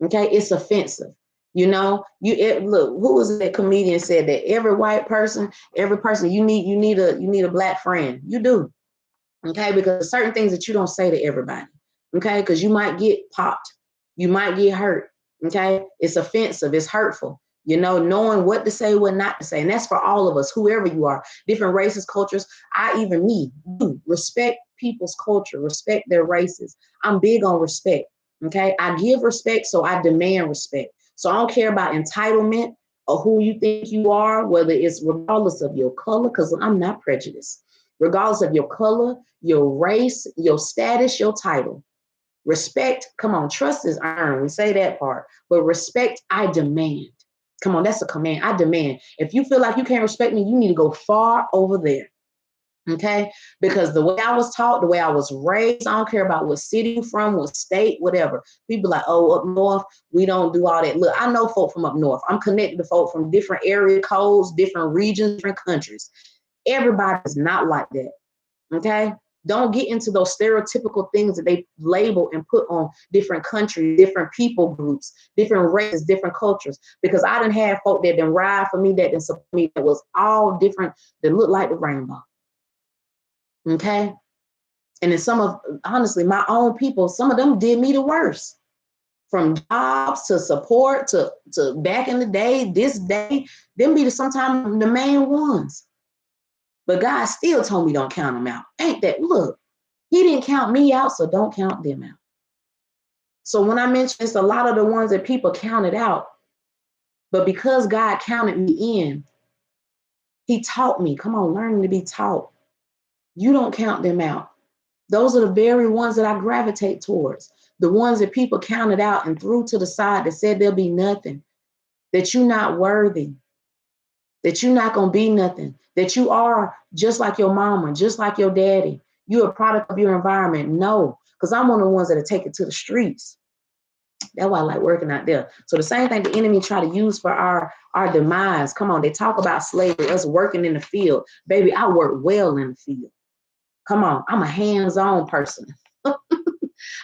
Okay, it's offensive. Look, who was that comedian said that every person, you need a black friend. You do. Okay, because certain things that you don't say to everybody. Okay, because you might get popped, you might get hurt. Okay, it's offensive, it's hurtful. Knowing what to say, what not to say. And that's for all of us, whoever you are, different races, cultures. Respect people's culture, respect their races. I'm big on respect. Okay, I give respect, so I demand respect. So I don't care about entitlement or who you think you are, whether it's regardless of your color, because I'm not prejudiced. Regardless of your color, your race, your status, your title. Respect, come on, trust is earned. We say that part. But respect, I demand. Come on, that's a command. I demand. If you feel like you can't respect me, you need to go far over there. Okay, because the way I was taught, the way I was raised, I don't care about what city you're from, what state, whatever. People like, oh, up north, we don't do all that. Look, I know folk from up north. I'm connected to folk from different area codes, different regions, different countries. Everybody is not like that. Okay, don't get into those stereotypical things that they label and put on different countries, different people groups, different races, different cultures. Because I didn't have folk that didn't ride for me, that didn't support me, that was all different, that looked like the rainbow. Okay. And then some of, honestly, my own people, some of them did me the worst. From jobs to support to back in the day, this day, them be sometimes the main ones. But God still told me don't count them out. Ain't that, look, he didn't count me out, so don't count them out. So when I mentioned it's a lot of the ones that people counted out, but because God counted me in, he taught me, come on, learning to be taught. You don't count them out. Those are the very ones that I gravitate towards. The ones that people counted out and threw to the side, that said there'll be nothing, that you're not worthy, that you're not going to be nothing, that you are just like your mama, just like your daddy. You're a product of your environment. No, because I'm one of the ones that take it to the streets. That's why I like working out there. So the same thing the enemy try to use for our demise. Come on, they talk about slavery, us working in the field. Baby, I work well in the field. Come on, I'm a hands-on person.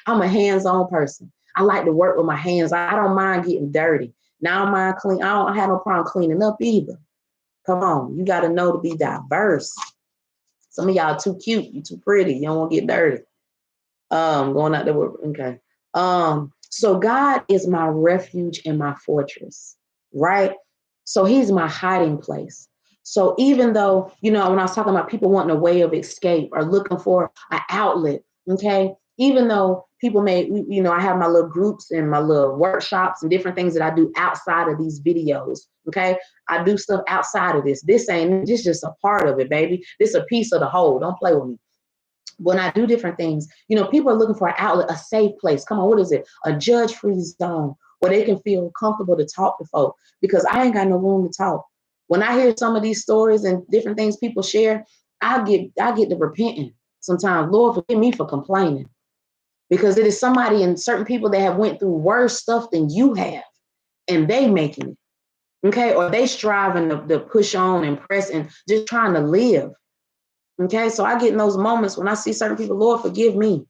I'm a hands-on person. I like to work with my hands. I don't mind getting dirty. Now I don't mind clean. I don't have no problem cleaning up either. Come on, you got to know to be diverse. Some of y'all too cute. You too pretty. You don't want to get dirty. Going out there work. Okay. So God is my refuge and my fortress, right? So he's my hiding place. So even though, when I was talking about people wanting a way of escape or looking for an outlet, okay, even though people may, I have my little groups and my little workshops and different things that I do outside of these videos, okay? I do stuff outside of this. This just a part of it, baby. This is a piece of the whole. Don't play with me. When I do different things, people are looking for an outlet, a safe place. Come on, what is it? A judge-free zone where they can feel comfortable to talk to folk, because I ain't got no room to talk. When I hear some of these stories and different things people share, I get to repenting sometimes. Lord, forgive me for complaining, because it is somebody and certain people that have went through worse stuff than you have, and they making it, okay? Or they striving to push on and press and just trying to live. Okay, so I get in those moments when I see certain people, Lord, forgive me.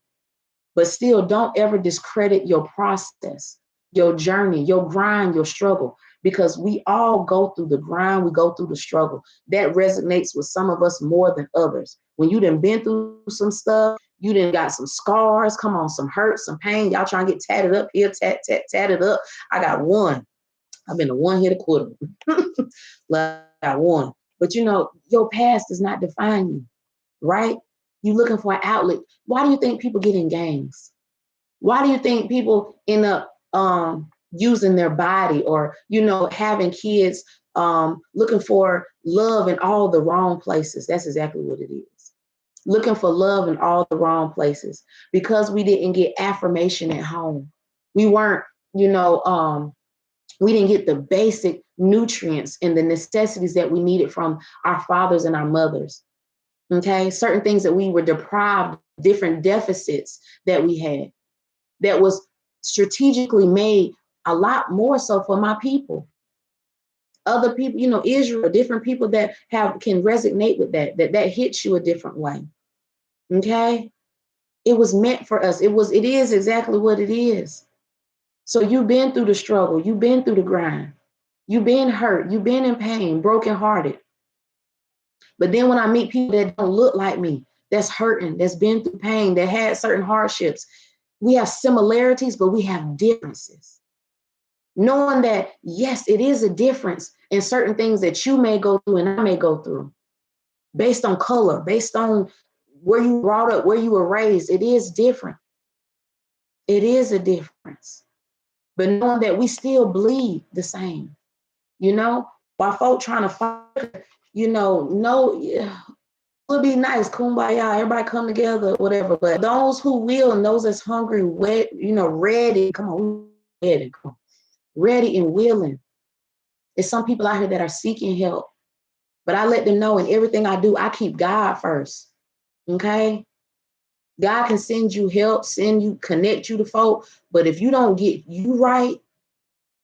But still, don't ever discredit your process, your journey, your grind, your struggle, because we all go through the grind, we go through the struggle. That resonates with some of us more than others. When you done been through some stuff, you done got some scars, come on, some hurt, some pain. Y'all trying to get tatted up here, tatted up. I got one. I've been a one-hit quitter. I got one. But your past does not define you. Right? You looking for an outlet. Why do you think people get in gangs? Why do you think people end up using their body or, having kids, looking for love in all the wrong places? That's exactly what it is. Looking for love in all the wrong places, because we didn't get affirmation at home. We weren't, we didn't get the basic nutrients and the necessities that we needed from our fathers and our mothers. Okay, certain things that we were deprived, different deficits that we had, that was strategically made a lot more so for my people. Other people, Israel, different people that can resonate with that hits you a different way. Okay, it was meant for us. It is exactly what it is. So you've been through the struggle, you've been through the grind, you've been hurt, you've been in pain, brokenhearted. But then when I meet people that don't look like me, that's hurting, that's been through pain, that had certain hardships, we have similarities, but we have differences. Knowing that, yes, it is a difference in certain things that you may go through and I may go through, based on color, based on where you brought up, where you were raised, it is different. It is a difference. But knowing that we still bleed the same, while folk trying to fight, would be nice, kumbaya, everybody come together, whatever. But those who will and those that's hungry, ready, come on, ready and willing. There's some people out here that are seeking help, But I let them know in everything I do, I keep God first. Okay. God can send you help, connect you to folk. But if you don't get you right,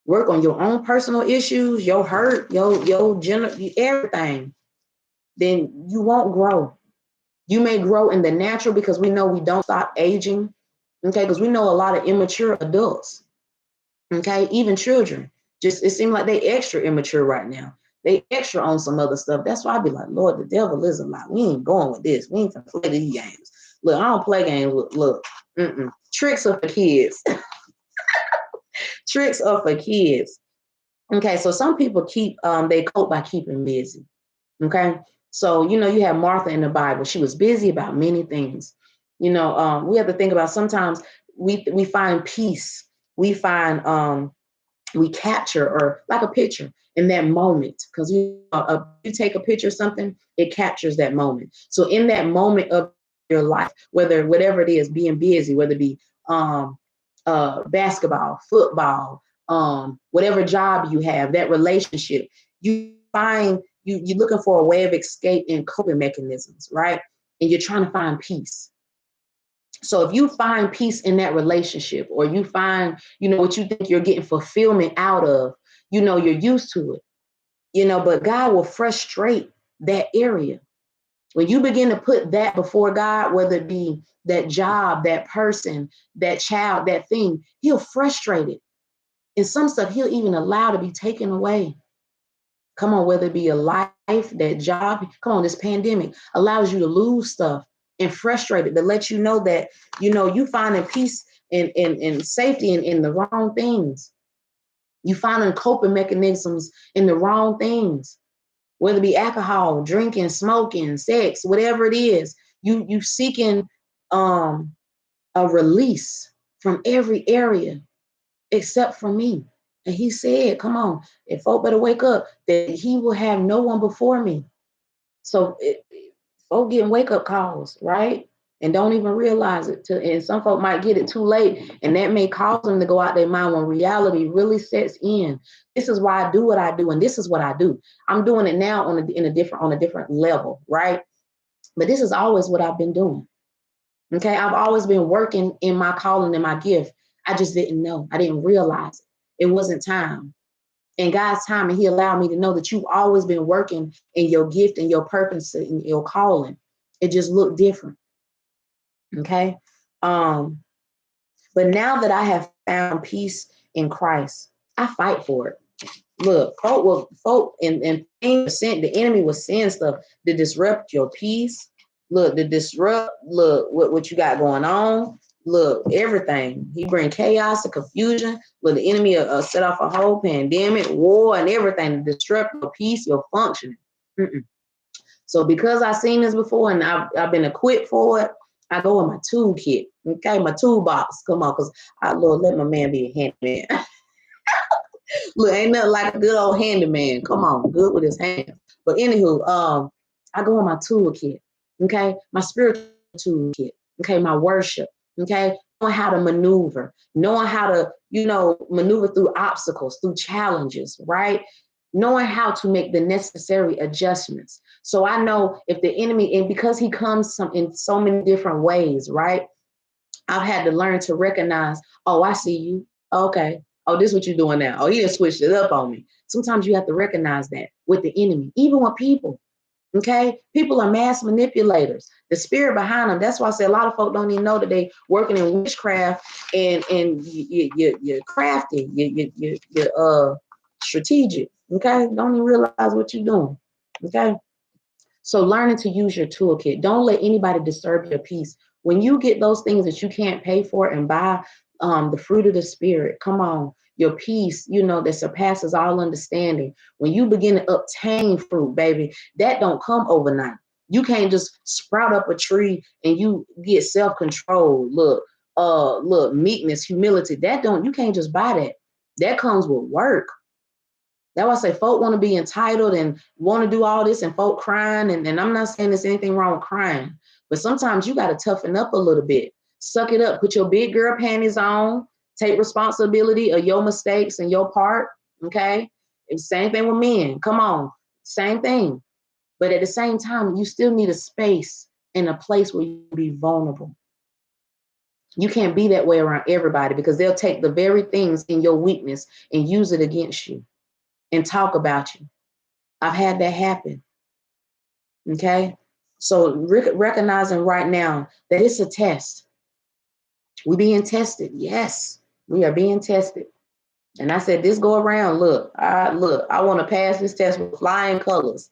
work on your own personal issues, your hurt, your general, everything, then you won't grow. You may grow in the natural because we know we don't stop aging. Okay. Because we know a lot of immature adults. Okay. Even children. Just it seems like they extra immature right now. They extra on some other stuff. That's why I be like, Lord, the devil is a lot. We ain't going with this. We ain't gonna play these games. Look, I don't play games with tricks are for kids. Tricks are for kids. Okay, so some people they cope by keeping busy. Okay, so you have Martha in the Bible. She was busy about many things. We have to think about sometimes we find peace. We capture or like a picture in that moment because you take a picture of something, it captures that moment. So in that moment of your life, whatever it is, being busy, whether it be basketball, football, whatever job you have, that relationship, you find you're looking for a way of escape and coping mechanisms, right? And you're trying to find peace. So if you find peace in that relationship, or you find, what you think you're getting fulfillment out of, you're used to it, but God will frustrate that area. When you begin to put that before God, whether it be that job, that person, that child, that thing, he'll frustrate it. And some stuff he'll even allow to be taken away. Come on, whether it be a life, that job, come on, this pandemic allows you to lose stuff and frustrate it, to let you know that, you finding peace and safety in the wrong things. You finding coping mechanisms in the wrong things, whether it be alcohol, drinking, smoking, sex, whatever it is, you seeking a release from every area except for me. And he said, come on, if folk better wake up, that he will have no one before me. So folk getting wake up calls, right? And don't even realize it. And some folk might get it too late, and that may cause them to go out their mind when reality really sets in. This is why I do what I do, and this is what I do. I'm doing it now on a different level, right? But this is always what I've been doing. Okay, I've always been working in my calling and my gift. I just didn't know. I didn't realize it. It wasn't time. In God's time, and he allowed me to know that you've always been working in your gift and your purpose and your calling. It just looked different. Okay. But now that I have found peace in Christ, I fight for it. Look, and the enemy was saying stuff to disrupt your peace. Look, what you got going on. Look, everything. He bring chaos and confusion. Look, the enemy set off a whole pandemic, war, and everything to disrupt your peace, your functioning. So because I've seen this before and I've been equipped for it, I go in my toolkit, okay, my toolbox. Come on, because Lord, let my man be a handyman. Look, ain't nothing like a good old handyman. Come on, good with his hands. But anywho, I go in my toolkit, okay, my spiritual toolkit, okay, my worship, okay, knowing how to maneuver, knowing how to, maneuver through obstacles, through challenges, right? Knowing how to make the necessary adjustments. So I know if the enemy, and because he comes in so many different ways, right? I've had to learn to recognize, oh, I see you. Okay. Oh, this is what you're doing now. Oh, he just switched it up on me. Sometimes you have to recognize that with the enemy, even with people. Okay. People are mass manipulators. The spirit behind them. That's why I say a lot of folk don't even know that they working in witchcraft and you're crafty, you're strategic. Okay. Don't even realize what you're doing. Okay. So learning to use your toolkit. Don't let anybody disturb your peace. When you get those things that you can't pay for and buy, the fruit of the spirit, come on, your peace, that surpasses all understanding. When you begin to obtain fruit, baby, that don't come overnight. You can't just sprout up a tree and you get self-control. Look, meekness, humility. You can't just buy that. That comes with work. That's why I say folk want to be entitled and want to do all this and folk crying. And I'm not saying there's anything wrong with crying, but sometimes you got to toughen up a little bit. Suck it up. Put your big girl panties on. Take responsibility of your mistakes and your part. Okay. And same thing with men. Come on. Same thing. But at the same time, you still need a space and a place where you be vulnerable. You can't be that way around everybody, because they'll take the very things in your weakness and use it against you and talk about you. I've had that happen. Okay. So recognizing right now that it's a test. We're being tested. Yes, we are being tested. And I said, this go around, look, I want to pass this test with flying colors.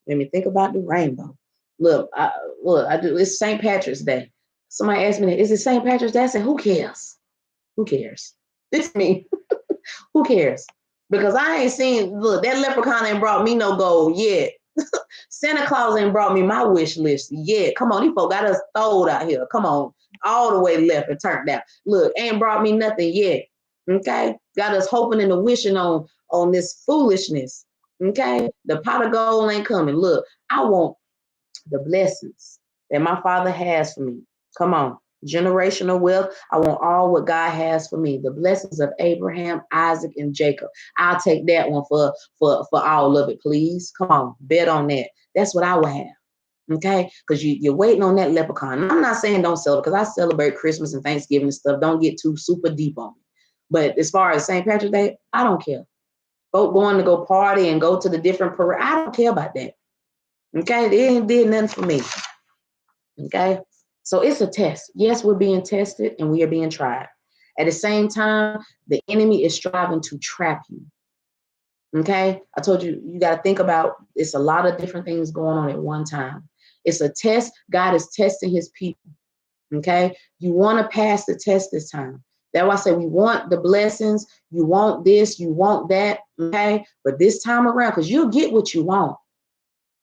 Let me think about the rainbow. Look, I do. It's St. Patrick's Day. Somebody asked me, is it St. Patrick's Day? I said, who cares? Who cares? It's me. Who cares? Because I ain't seen, look, that leprechaun ain't brought me no gold yet. Santa Claus ain't brought me my wish list yet. Come on, these folk got us throwed out here. Come on, all the way left and turned out. Look, ain't brought me nothing yet. Okay, got us hoping and wishing on this foolishness. Okay, the pot of gold ain't coming. Look, I want the blessings that my Father has for me. Come on, generational wealth. I want all what God has for me. The blessings of Abraham, Isaac, and Jacob. I'll take that one for all of it, please. Come on, bet on that. That's what I will have. Okay, because you're waiting on that leprechaun. And I'm not saying don't celebrate, because I celebrate Christmas and Thanksgiving and stuff. Don't get too super deep on me. But as far as St. Patrick's Day, I don't care. Folk going to go party and go to the different parade, I don't care about that. Okay, they ain't did nothing for me. Okay, so it's a test. Yes, we're being tested and we are being tried. At the same time, the enemy is striving to trap you. Okay, I told you, you got to think about, it's a lot of different things going on at one time. It's a test. God is testing his people. Okay, you want to pass the test this time. That's why I say we want the blessings. You want this, you want that. Okay, but this time around, because you'll get what you want.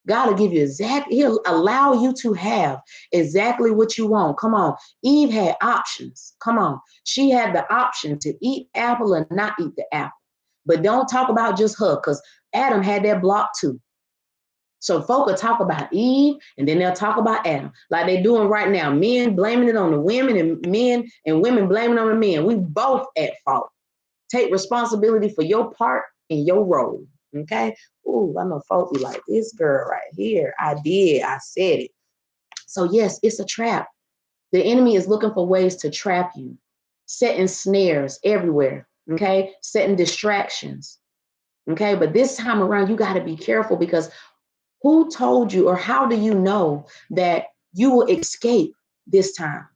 God will give you exactly, he'll allow you to have exactly what you want. Come on. Eve had options. Come on. She had the option to eat apple and not eat the apple. But don't talk about just her, because Adam had that block too. So folk will talk about Eve and then they'll talk about Adam, like they're doing right now. Men blaming it on the women, and men and women blaming it on the men. We both at fault. Take responsibility for your part and your role. Okay. Ooh, I know folk be like, this girl right here. I said it. So yes, it's a trap. The enemy is looking for ways to trap you, setting snares everywhere. Okay. Setting distractions. Okay. But this time around, you got to be careful, because who told you, or how do you know that you will escape this time,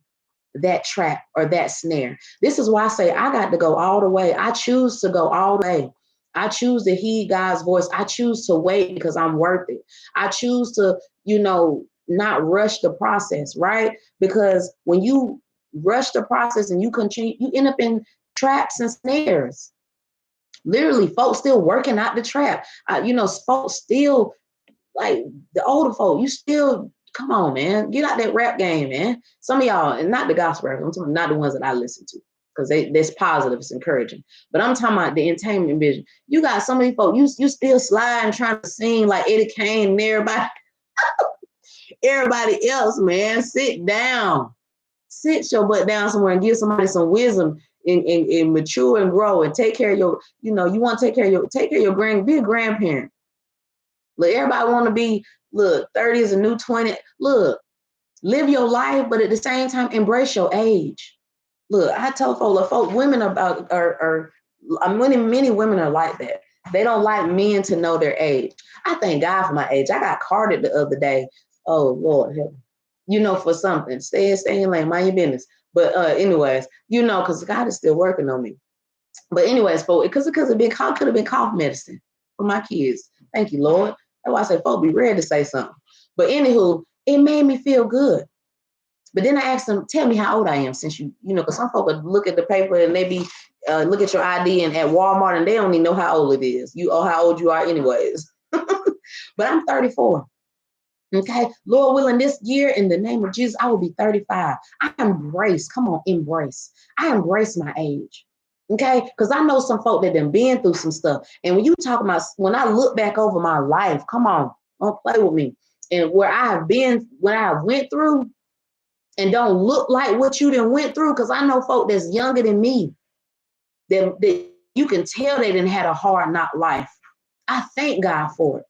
that trap or that snare? This is why I say I got to go all the way. I choose to go all the way. I choose to heed God's voice. I choose to wait because I'm worth it. I choose to, not rush the process, right? Because when you rush the process and you continue, you end up in traps and snares. Literally, folks still working out the trap. Folks still, like the older folk, you still, come on, man, get out that rap game, man. Some of y'all, and not the gospel rap, I'm talking, not the ones that I listen to, because that's positive, it's encouraging. But I'm talking about the entertainment vision. You got some of these folk, you still sliding, trying to sing like Eddie Kane and everybody else, man. Sit down. Sit your butt down somewhere and give somebody some wisdom and mature and grow and take care of your, you want to take care of your be a grandparent. Look, everybody want to be, 30 is a new 20. Look, live your life, but at the same time, embrace your age. Look, I tell folks, women many women are like that. They don't like men to know their age. I thank God for my age. I got carded the other day. Oh, Lord, help me. For something. Stay in lane, mind your business. But anyways, because God is still working on me. But anyways, folks, because it could have been cough medicine for my kids. Thank you, Lord. That's why I say, folks, be ready to say something. But anywho, it made me feel good. But then I asked them, tell me how old I am, since because some folks look at the paper and they be look at your ID and at Walmart and they don't even know how old it is. How old you are anyways. But I'm 34. Okay, Lord willing, this year in the name of Jesus, I will be 35. I embrace my age. Okay, because I know some folk that done been through some stuff. And when you talk about, when I look back over my life, come on, don't play with me. And where I have been, what I went through, and don't look like what you done went through, because I know folk that's younger than me, that you can tell they done had a hard knock life. I thank God for it.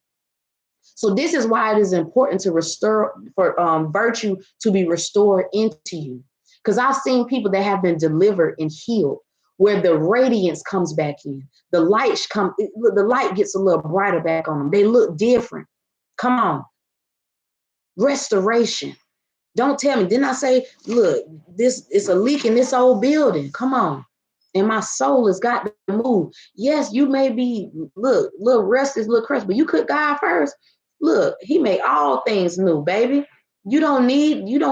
So this is why it is important to restore, for virtue to be restored into you. Because I've seen people that have been delivered and healed, where the radiance comes back in, the light gets a little brighter back on them. They look different. Come on, restoration. Don't tell me. Didn't I say, look, this is a leak in this old building? Come on. And my soul has got to move. Yes, you may be, look, little restless, little crushed, but you could God first. Look, he made all things new, baby. You don't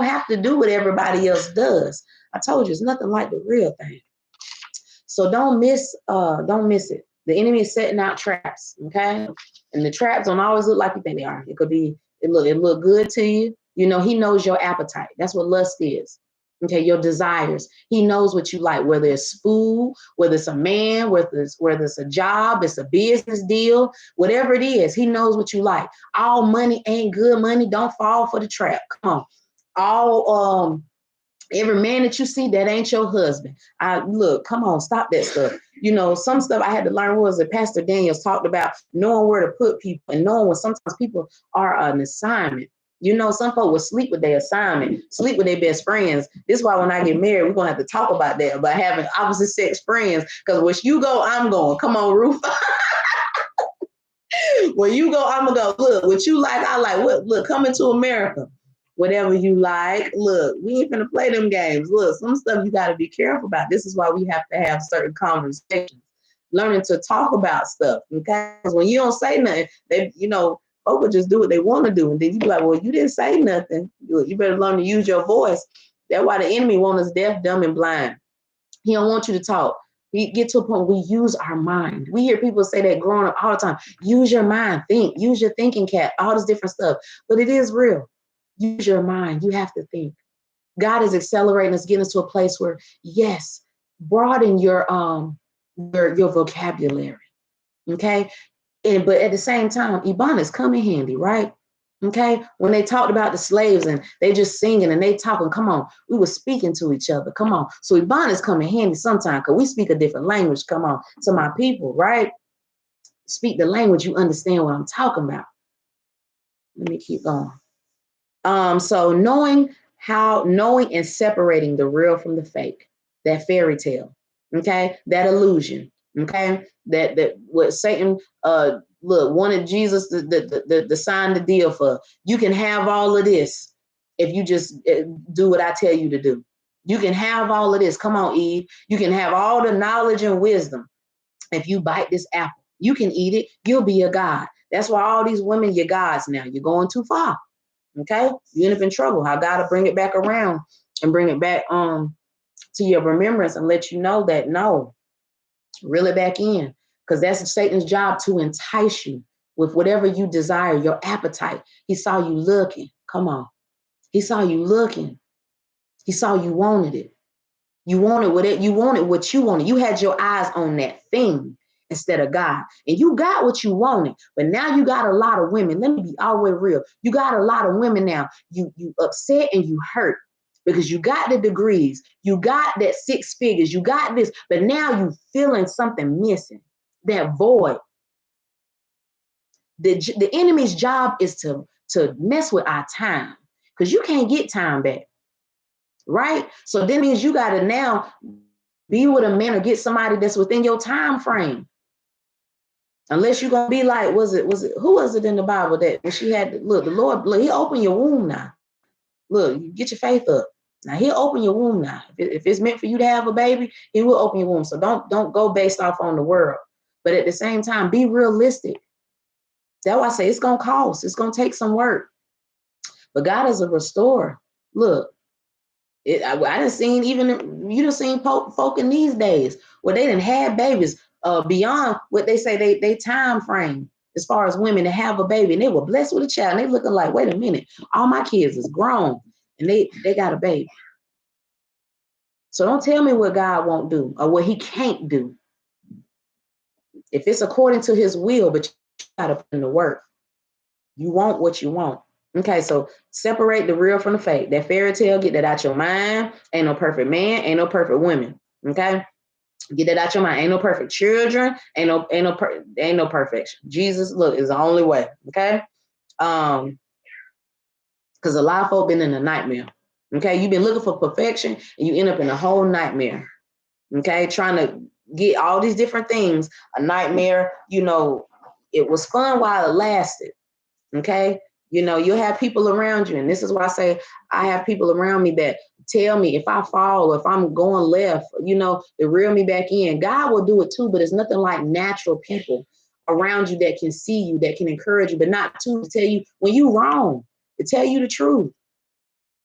have to do what everybody else does. I told you, it's nothing like the real thing. So don't miss it. The enemy is setting out traps, okay? And the traps don't always look like you think they are. It could be, it look good to you. You know, he knows your appetite. That's what lust is. Okay, your desires. He knows what you like, whether it's food, whether it's a man, whether it's a job, it's a business deal, whatever it is, he knows what you like. All money ain't good money. Don't fall for the trap. Come on. Every man that you see, that ain't your husband. Come on, stop that stuff. You know, some stuff I had to learn was that Pastor Daniels talked about knowing where to put people and knowing when sometimes people are an assignment. You know, some folks will sleep with their assignment, sleep with their best friends. This is why when I get married, we're going to have to talk about that, about having opposite sex friends. Because when you go, I'm going. Come on, Ruth. When you go, I'm going to go. Look, what you like, I like. Look, coming to America. Whatever you like. Look, we ain't finna play them games. Look, some stuff you got to be careful about. This is why we have to have certain conversations. Learning to talk about stuff. Okay? Because when you don't say nothing, they, you know, folks will just do what they want to do. And then you be like, well, you didn't say nothing. You better learn to use your voice. That's why the enemy wants us deaf, dumb, and blind. He don't want you to talk. We get to a point where we use our mind. We hear people say that growing up all the time. Use your mind. Think. Use your thinking cap. All this different stuff. But it is real. Use your mind. You have to think. God is accelerating us, getting us to a place where, yes, broaden your vocabulary. Okay? But at the same time, Ebonics come in handy, right? Okay, when they talked about the slaves and they just singing and they talking, come on, we were speaking to each other, come on. So Ebonics come in handy sometimes because we speak a different language, come on, to my people, right? Speak the language, you understand what I'm talking about. Let me keep going. So knowing and separating the real from the fake, that fairy tale, okay, that illusion, okay, that what Satan wanted Jesus to sign the deal for. You can have all of this if you just do what I tell you to do. You can have all of this. Come on, Eve. You can have all the knowledge and wisdom if you bite this apple. You can eat it. You'll be a god. That's why all these women, you're gods now. You're going too far. Okay, you end up in trouble. I gotta bring it back around and bring it back to your remembrance and let you know that no, reel it back in, because that's Satan's job, to entice you with whatever you desire, your appetite. He saw you looking. Come on, he saw you looking. He saw you wanted it. You wanted what you wanted. You had your eyes on that thing instead of God. And you got what you wanted. But now you got a lot of women. Let me be always real. You got a lot of women now. You upset and you hurt because you got the degrees. You got that 6 figures. You got this. But now you feeling something missing. That void. The enemy's job is to mess with our time, because you can't get time back. Right? So that means you got to now be with a man or get somebody that's within your time frame. Unless you're going to be like, who was it in the Bible that when she had, the Lord, he opened your womb now. Look, you get your faith up. Now he'll open your womb now. If it's meant for you to have a baby, he will open your womb. So don't go based off on the world. But at the same time, be realistic. That's why I say it's going to cost. It's going to take some work. But God is a restorer. Look. I done seen you done seen folk in these days where they done had babies beyond what they say they time frame as far as women to have a baby, and they were blessed with a child, and they looking like, wait a minute, all my kids is grown and they got a baby. So don't tell me what God won't do or what he can't do. If it's according to his will, but you gotta put in the work. You want what you want. Okay, so separate the real from the fake. That fairy tale, get that out your mind. Ain't no perfect man, ain't no perfect women. Okay, get that out your mind. Ain't no perfect children, ain't no perfection. Jesus, look, is the only way. Okay, Because a lot of folk been in a nightmare. Okay, you've been looking for perfection and you end up in a whole nightmare. Okay, trying to get all these different things, a nightmare. You know, it was fun while it lasted. Okay, you know, you'll have people around you, and this is why I say I have people around me that tell me if I fall or if I'm going left, you know, to reel me back in. God will do it too, but it's nothing like natural people around you that can see you, that can encourage you, but not to tell you when you're wrong, to tell you the truth.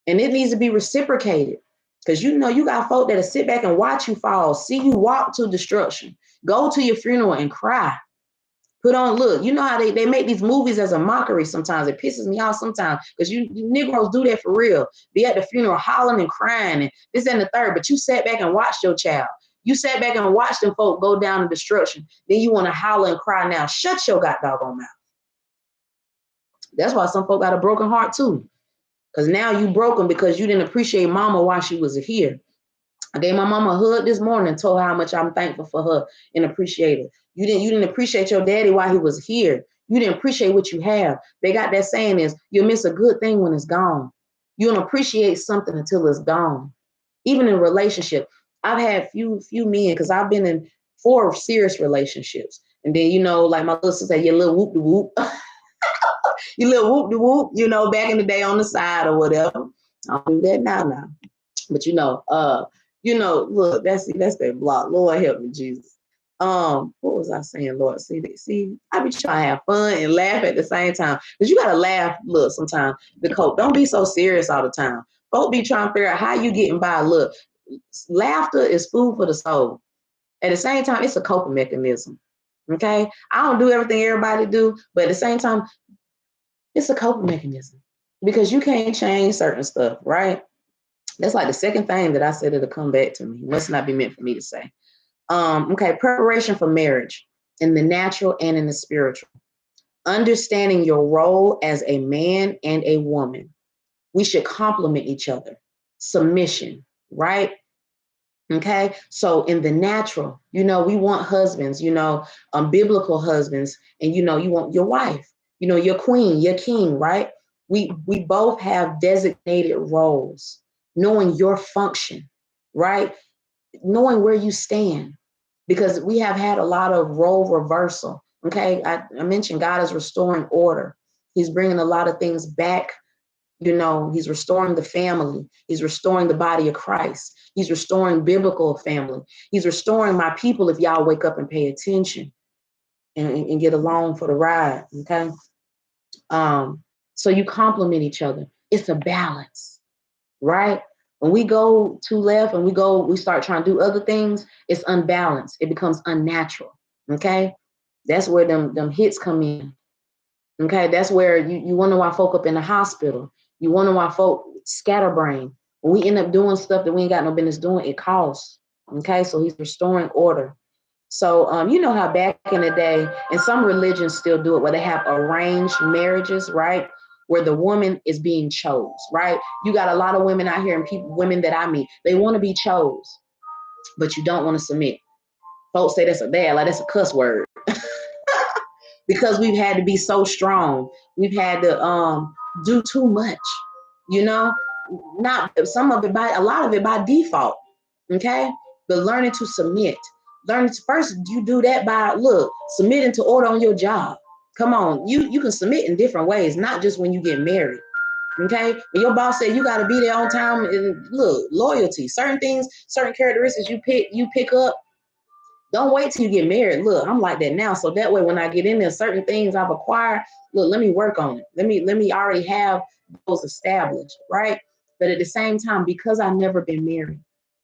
And it needs to be reciprocated. Because you know you got folk that'll sit back and watch you fall, see you walk to destruction, go to your funeral and cry. Put on, look, you know how they make these movies as a mockery sometimes. It pisses me off sometimes because you Negroes do that for real. Be at the funeral hollering and crying and this and the third, but you sat back and watched your child. You sat back and watched them folk go down in destruction. Then you want to holler and cry now. Shut your doggone mouth. That's why some folk got a broken heart too. Because now you broken because you didn't appreciate mama while she was here. I gave my mama a hug this morning and told her how much I'm thankful for her and appreciate her. You didn't appreciate your daddy while he was here. You didn't appreciate what you have. They got that saying is you'll miss a good thing when it's gone. You don't appreciate something until it's gone. Even in a relationship, I've had few men because I've been in 4 serious relationships. And then, you know, like my little sister said, you little whoop de whoop. You little whoop de whoop, you know, back in the day on the side or whatever. I don't do that now. But look, that's that block. Lord help me, Jesus. What was I saying, Lord? See, I be trying to have fun and laugh at the same time. Because you gotta laugh, look, sometimes. Because don't be so serious all the time. Folk be trying to figure out how you getting by. Look, laughter is food for the soul. At the same time, it's a coping mechanism. Okay? I don't do everything everybody do, but at the same time, it's a coping mechanism. Because you can't change certain stuff, right? That's like the second thing that I said it'll come back to me. It must not be meant for me to say. Okay, preparation for marriage in the natural and in the spiritual. Understanding your role as a man and a woman. We should complement each other. Submission, right? Okay, so in the natural, you know, we want husbands, you know, biblical husbands, and you know, you want your wife, you know, your queen, your king, right? We both have designated roles, knowing your function, right? Knowing where you stand, because we have had a lot of role reversal. Okay, I mentioned God is restoring order. He's bringing a lot of things back. You know, he's restoring the family. He's restoring the body of Christ. He's restoring biblical family. He's restoring my people if y'all wake up and pay attention and get along for the ride, okay? So you complement each other. It's a balance, right? When we go too left and we start trying to do other things, it's unbalanced. It becomes unnatural, okay? That's where them hits come in, okay? That's where you wonder why folk up in the hospital. You wonder why folk scatterbrain. When we end up doing stuff that we ain't got no business doing, it costs, okay? So he's restoring order. So you know how back in the day, and some religions still do it, where they have arranged marriages, right? Where the woman is being chose, right? You got a lot of women out here and women that I meet, they want to be chose, but you don't want to submit. Folks say that's that's a cuss word. Because we've had to be so strong. We've had to do too much, you know, not some of it by a lot of it by default. Okay. But learning to submit, first, you do that by submitting to order on your job. Come on, you can submit in different ways, not just when you get married. Okay. When your boss said you got to be there on time, and loyalty, certain things, certain characteristics you pick up. Don't wait till you get married. Look, I'm like that now. So that way, when I get in there, certain things I've acquired, let me work on it. Let me already have those established, right? But at the same time, because I've never been married,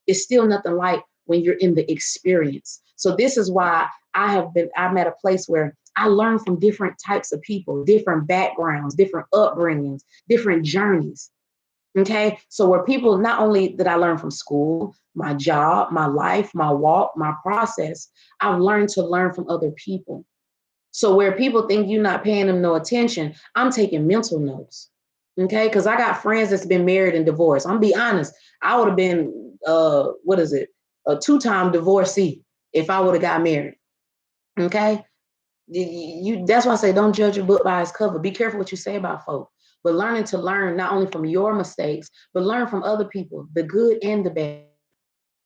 it's still nothing like when you're in the experience. So this is why I'm at a place where I learn from different types of people, different backgrounds, different upbringings, different journeys. Okay, so where people, not only did I learn from school, my job, my life, my walk, my process, I've learned to learn from other people. So where people think you're not paying them no attention, I'm taking mental notes. Okay, because I got friends that's been married and divorced. I'm gonna be honest, I would have been a 2-time divorcee if I would have got married. Okay, That's why I say don't judge a book by its cover. Be careful what you say about folk, but learning to learn not only from your mistakes, but learn from other people, the good and the bad.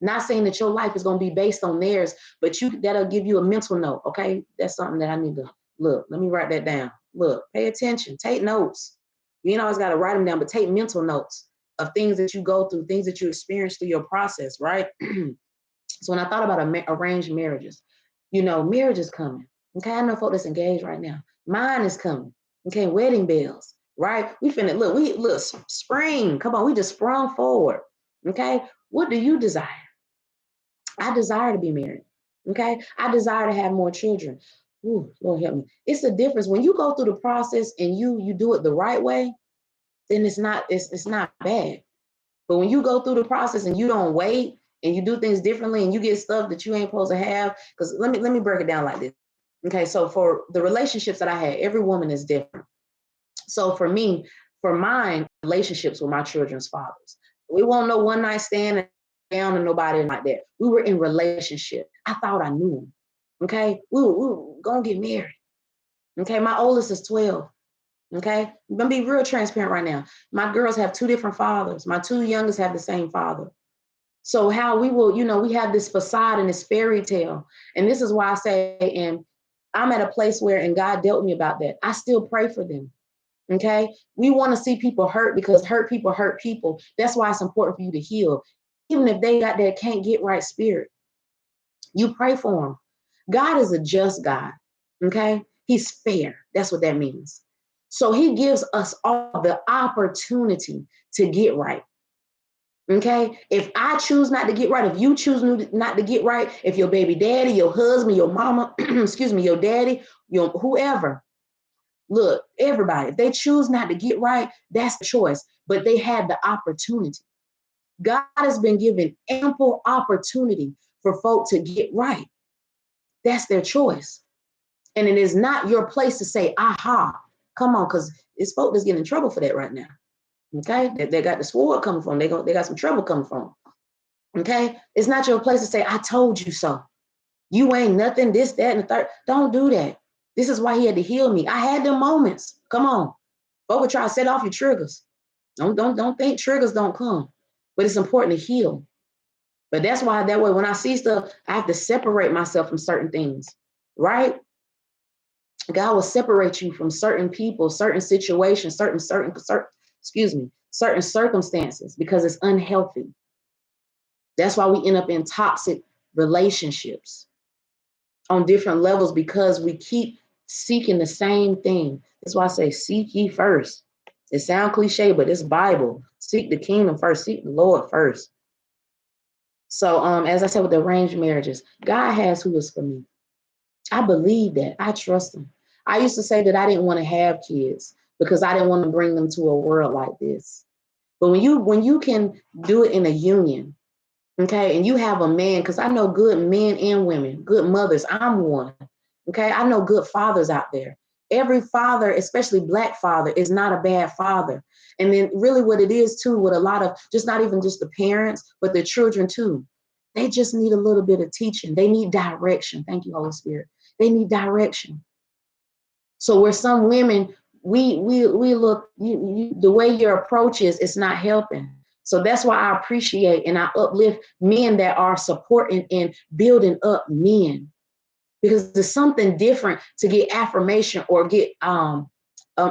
Not saying that your life is going to be based on theirs, but that'll give you a mental note. Okay, that's something that I need to look. Let me write that down. Look, pay attention, take notes. You ain't always got to write them down, but take mental notes of things that you go through, things that you experience through your process, right? So when I thought about arranged marriages, marriage is coming. Okay, I know folks that's engaged right now. Mine is coming. Okay, wedding bells, right? We look, spring. Come on, we just sprung forward. Okay, what do you desire? I desire to be married. Okay, I desire to have more children. Ooh, Lord help me. It's a difference when you go through the process and you do it the right way. Then it's not bad. But when you go through the process and you don't wait and you do things differently and you get stuff that you ain't supposed to have, because let me break it down like this. Okay, so for the relationships that I had, every woman is different. So for me, for mine, relationships with my children's fathers, we won't know one night stand down and nobody like that. We were in relationship. I thought I knew him. Okay, we were gonna get married. Okay, my oldest is 12. Okay, I'm gonna be real transparent right now. My girls have two different fathers. My two youngest have the same father. So how we will, we have this facade and this fairy tale. And this is why I say, and I'm at a place where, and God dealt with me about that. I still pray for them. Okay. We want to see people hurt because hurt people hurt people. That's why it's important for you to heal. Even if they got that can't get right spirit, you pray for them. God is a just God. Okay. He's fair. That's what that means. So he gives us all the opportunity to get right. Okay, if I choose not to get right, if you choose not to get right, if your baby daddy, your husband, your mama, excuse me, your daddy, your whoever, look, everybody, if they choose not to get right, that's the choice, but they had the opportunity. God has been given ample opportunity for folk to get right. That's their choice. And it is not your place to say, aha, come on, because it's folk that's getting in trouble for that right now. Okay, they got the sword coming from. They got some trouble coming from. Okay, it's not your place to say, I told you so. You ain't nothing, this, that, and the third. Don't do that. This is why he had to heal me. I had them moments. Come on. Folk would try to set off your triggers. Don't think triggers don't come. But it's important to heal. But that's why that way when I see stuff, I have to separate myself from certain things. Right? God will separate you from certain people, certain situations, certain circumstances because it's unhealthy. That's why we end up in toxic relationships on different levels because we keep seeking the same thing. That's why I say seek ye first. It sounds cliche, but it's Bible. Seek the kingdom first. Seek the Lord first. So as I said with the arranged marriages, God has who is for me. I believe that. I trust him. I used to say that I didn't want to have kids because I didn't want to bring them to a world like this. But when you can do it in a union, okay, and you have a man, because I know good men and women, good mothers. I'm one. Okay, I know good fathers out there. Every father, especially Black father, is not a bad father. And then really what it is too, with a lot of just not even just the parents, but the children too. They just need a little bit of teaching. They need direction. Thank you, Holy Spirit. They need direction. So where some women, we look, the way your approach is, it's not helping. So that's why I appreciate and I uplift men that are supporting and building up men, because there's something different to get affirmation or get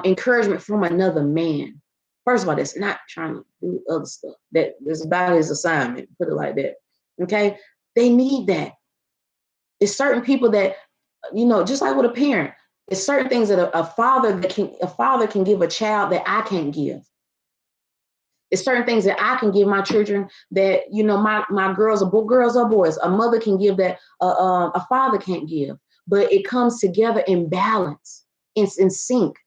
encouragement from another man. First of all, that's not trying to do other stuff. That is about his assignment, put it like that. Okay, they need that. It's certain people that, just like with a parent, it's certain things that a father can give a child that I can't give. It's certain things that I can give my children that, my girls or boys, a mother can give that a father can't give. But it comes together in balance, in sync,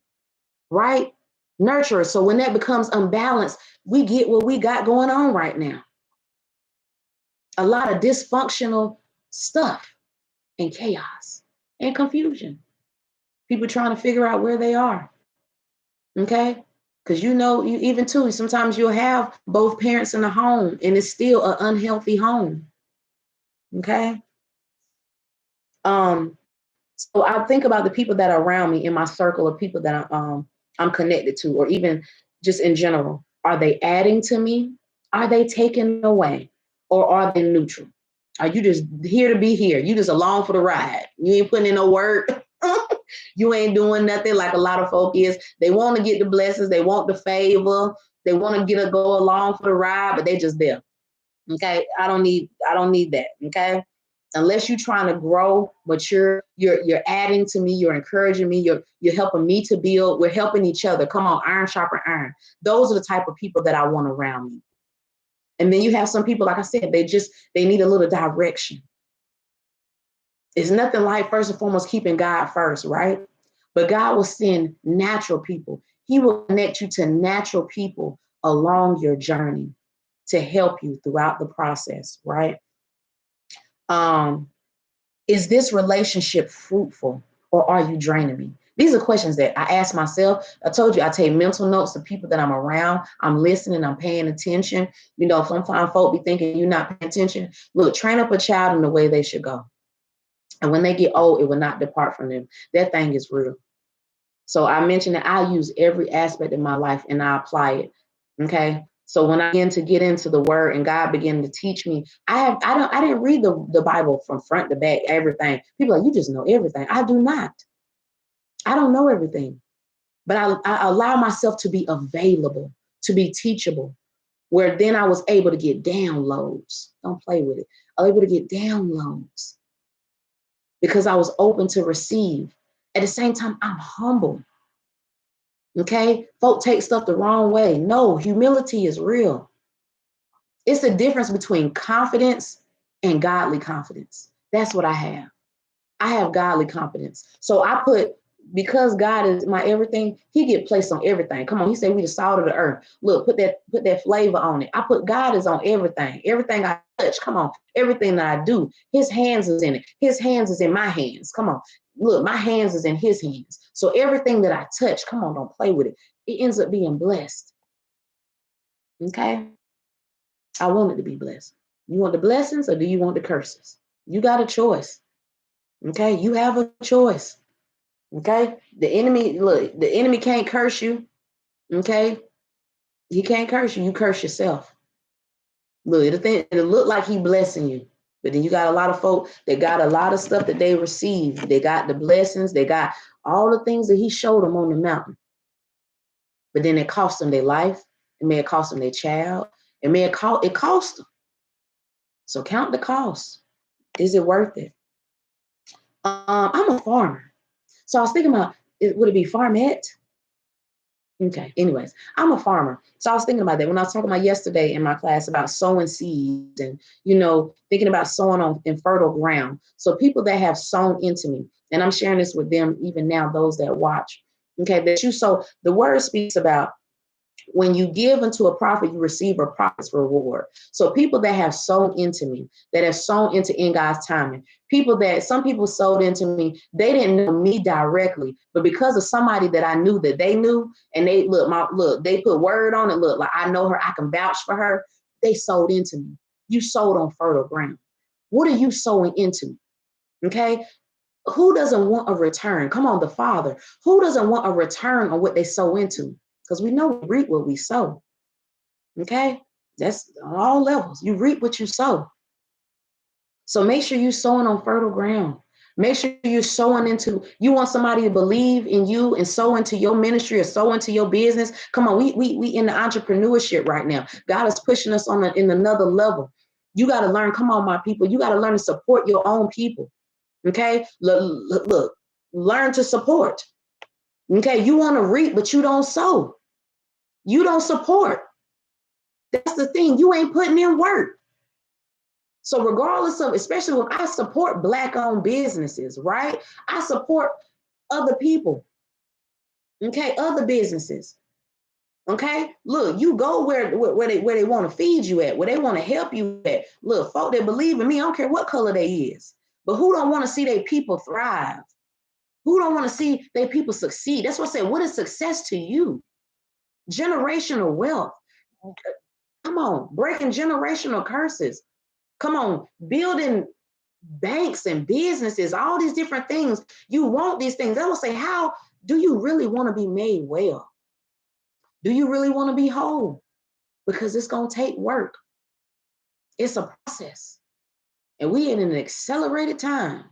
right? Nurture. So when that becomes unbalanced, we get what we got going on right now. A lot of dysfunctional stuff and chaos and confusion. People trying to figure out where they are. Okay? Because you even too, sometimes you'll have both parents in the home and it's still an unhealthy home. Okay? So So I think about the people that are around me in my circle of people that I'm connected to, or even just in general. Are they adding to me? Are they taking away? Or are they neutral? Are you just here to be here? You just along for the ride. You ain't putting in no work. You ain't doing nothing like a lot of folk is. They want to get the blessings. They want the favor. They want to go along for the ride, but they just there. Okay. I don't need that. Okay. Unless you're trying to grow, but you're adding to me, you're encouraging me, you're helping me to build, we're helping each other. Come on, iron sharpen iron. Those are the type of people that I want around me. And then you have some people, like I said, they need a little direction. It's nothing like, first and foremost, keeping God first, right? But God will send natural people. He will connect you to natural people along your journey to help you throughout the process, right? Is this relationship fruitful, or are you draining me? These are questions that I ask myself. I told you I take mental notes of people that I'm around. I'm listening, I'm paying attention. You know, sometimes folk be thinking you're not paying attention. Look, train up a child in the way they should go. And when they get old, it will not depart from them. That thing is real. So I mentioned that I use every aspect of my life and I apply it. Okay. So when I begin to get into the word and God began to teach me, I didn't read the Bible from front to back, everything. People are like, you just know everything. I do not. I don't know everything, but I allow myself to be available, to be teachable, where then I was able to get downloads. Don't play with it. I was able to get downloads because I was open to receive. At the same time, I'm humble. Okay? Folk take stuff the wrong way. No, humility is real. It's the difference between confidence and godly confidence. That's what I have. I have godly confidence. So because God is my everything, he get placed on everything. Come on, he said we the salt of the earth. Look, put that flavor on it. God is on everything. Everything I touch, come on, everything that I do, his hands is in it. His hands is in my hands. Come on. Look, my hands is in his hands. So everything that I touch, come on, don't play with it. It ends up being blessed. Okay? I want it to be blessed. You want the blessings or do you want the curses? You got a choice. Okay? You have a choice. Okay? The enemy can't curse you. Okay? He can't curse you. You curse yourself. Look, it'll look like he blessing you. But then you got a lot of folk that got a lot of stuff that they received. They got the blessings. They got all the things that he showed them on the mountain. But then it cost them their life. It may have cost them their child. It cost them. So count the cost. Is it worth it? I'm a farmer. So I was thinking about, would it be farmette? Okay, anyways, I'm a farmer. So I was thinking about that when I was talking about yesterday in my class about sowing seeds and, thinking about sowing in fertile ground. So people that have sown into me, and I'm sharing this with them even now, those that watch, okay, that you sow. The word speaks about when you give unto a prophet, you receive a prophet's reward. So people that have sown into me, that have sown into in God's timing, some people sold into me, they didn't know me directly, but because of somebody that I knew that they knew, and they they put word on it, look, like I know her, I can vouch for her, they sold into me. You sold on fertile ground. What are you sowing into? Okay. Who doesn't want a return? Come on, the Father. Who doesn't want a return on what they sow into? Because we know we reap what we sow. Okay? That's on all levels. You reap what you sow. So make sure you're sowing on fertile ground. Make sure you're sowing you want somebody to believe in you and sow into your ministry or sow into your business. Come on, we in the entrepreneurship right now. God is pushing us in another level. You got to learn, come on, my people. You got to learn to support your own people. Okay? Look, learn to support. Okay, you want to reap, but you don't sow. You don't support. That's the thing. You ain't putting in work. So regardless of, especially when I support Black-owned businesses, right? I support other people. Okay, other businesses. Okay, look, you go where they want to feed you at, where they want to help you at. Look, folk that believe in me, I don't care what color they is, but who don't want to see their people thrive? Who don't want to see their people succeed? That's what I said. What is success to you? Generational wealth. Come on, breaking generational curses. Come on, building banks and businesses, all these different things. You want these things. They will say, how do you really want to be made well? Do you really want to be whole? Because it's going to take work. It's a process. And we in an accelerated time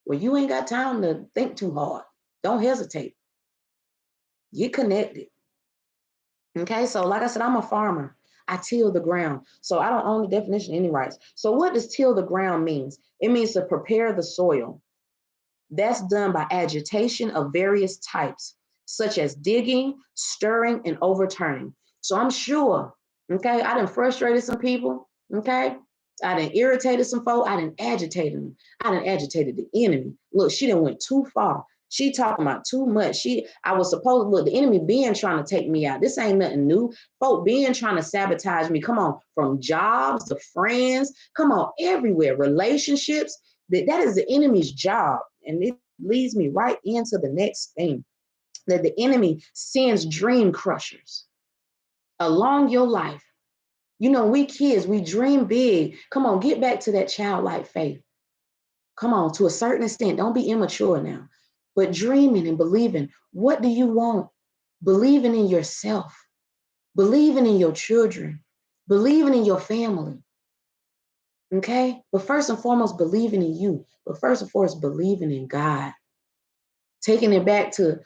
where you ain't got time to think too hard. Don't hesitate. Get connected. Okay, so like I said, I'm a farmer. I till the ground. So I don't own the definition of any rights. So what does till the ground means? It means to prepare the soil. That's done by agitation of various types, such as digging, stirring, and overturning. So I'm sure, okay, I done frustrated some people, okay? I done irritated some folk. I done agitated them. I done agitated the enemy. Look, she done went too far. She talking about too much. I was supposed, look, the enemy been trying to take me out. This ain't nothing new. Folk been trying to sabotage me. Come on, from jobs to friends. Come on, everywhere. Relationships. That is the enemy's job. And it leads me right into the next thing, that the enemy sends dream crushers along your life. You know, we kids, we dream big. Come on, get back to that childlike faith. Come on, to a certain extent. Don't be immature now, but dreaming and believing. What do you want? Believing in yourself, believing in your children, believing in your family. Okay? But first and foremost, believing in you. But first and foremost, believing in God. Taking it back to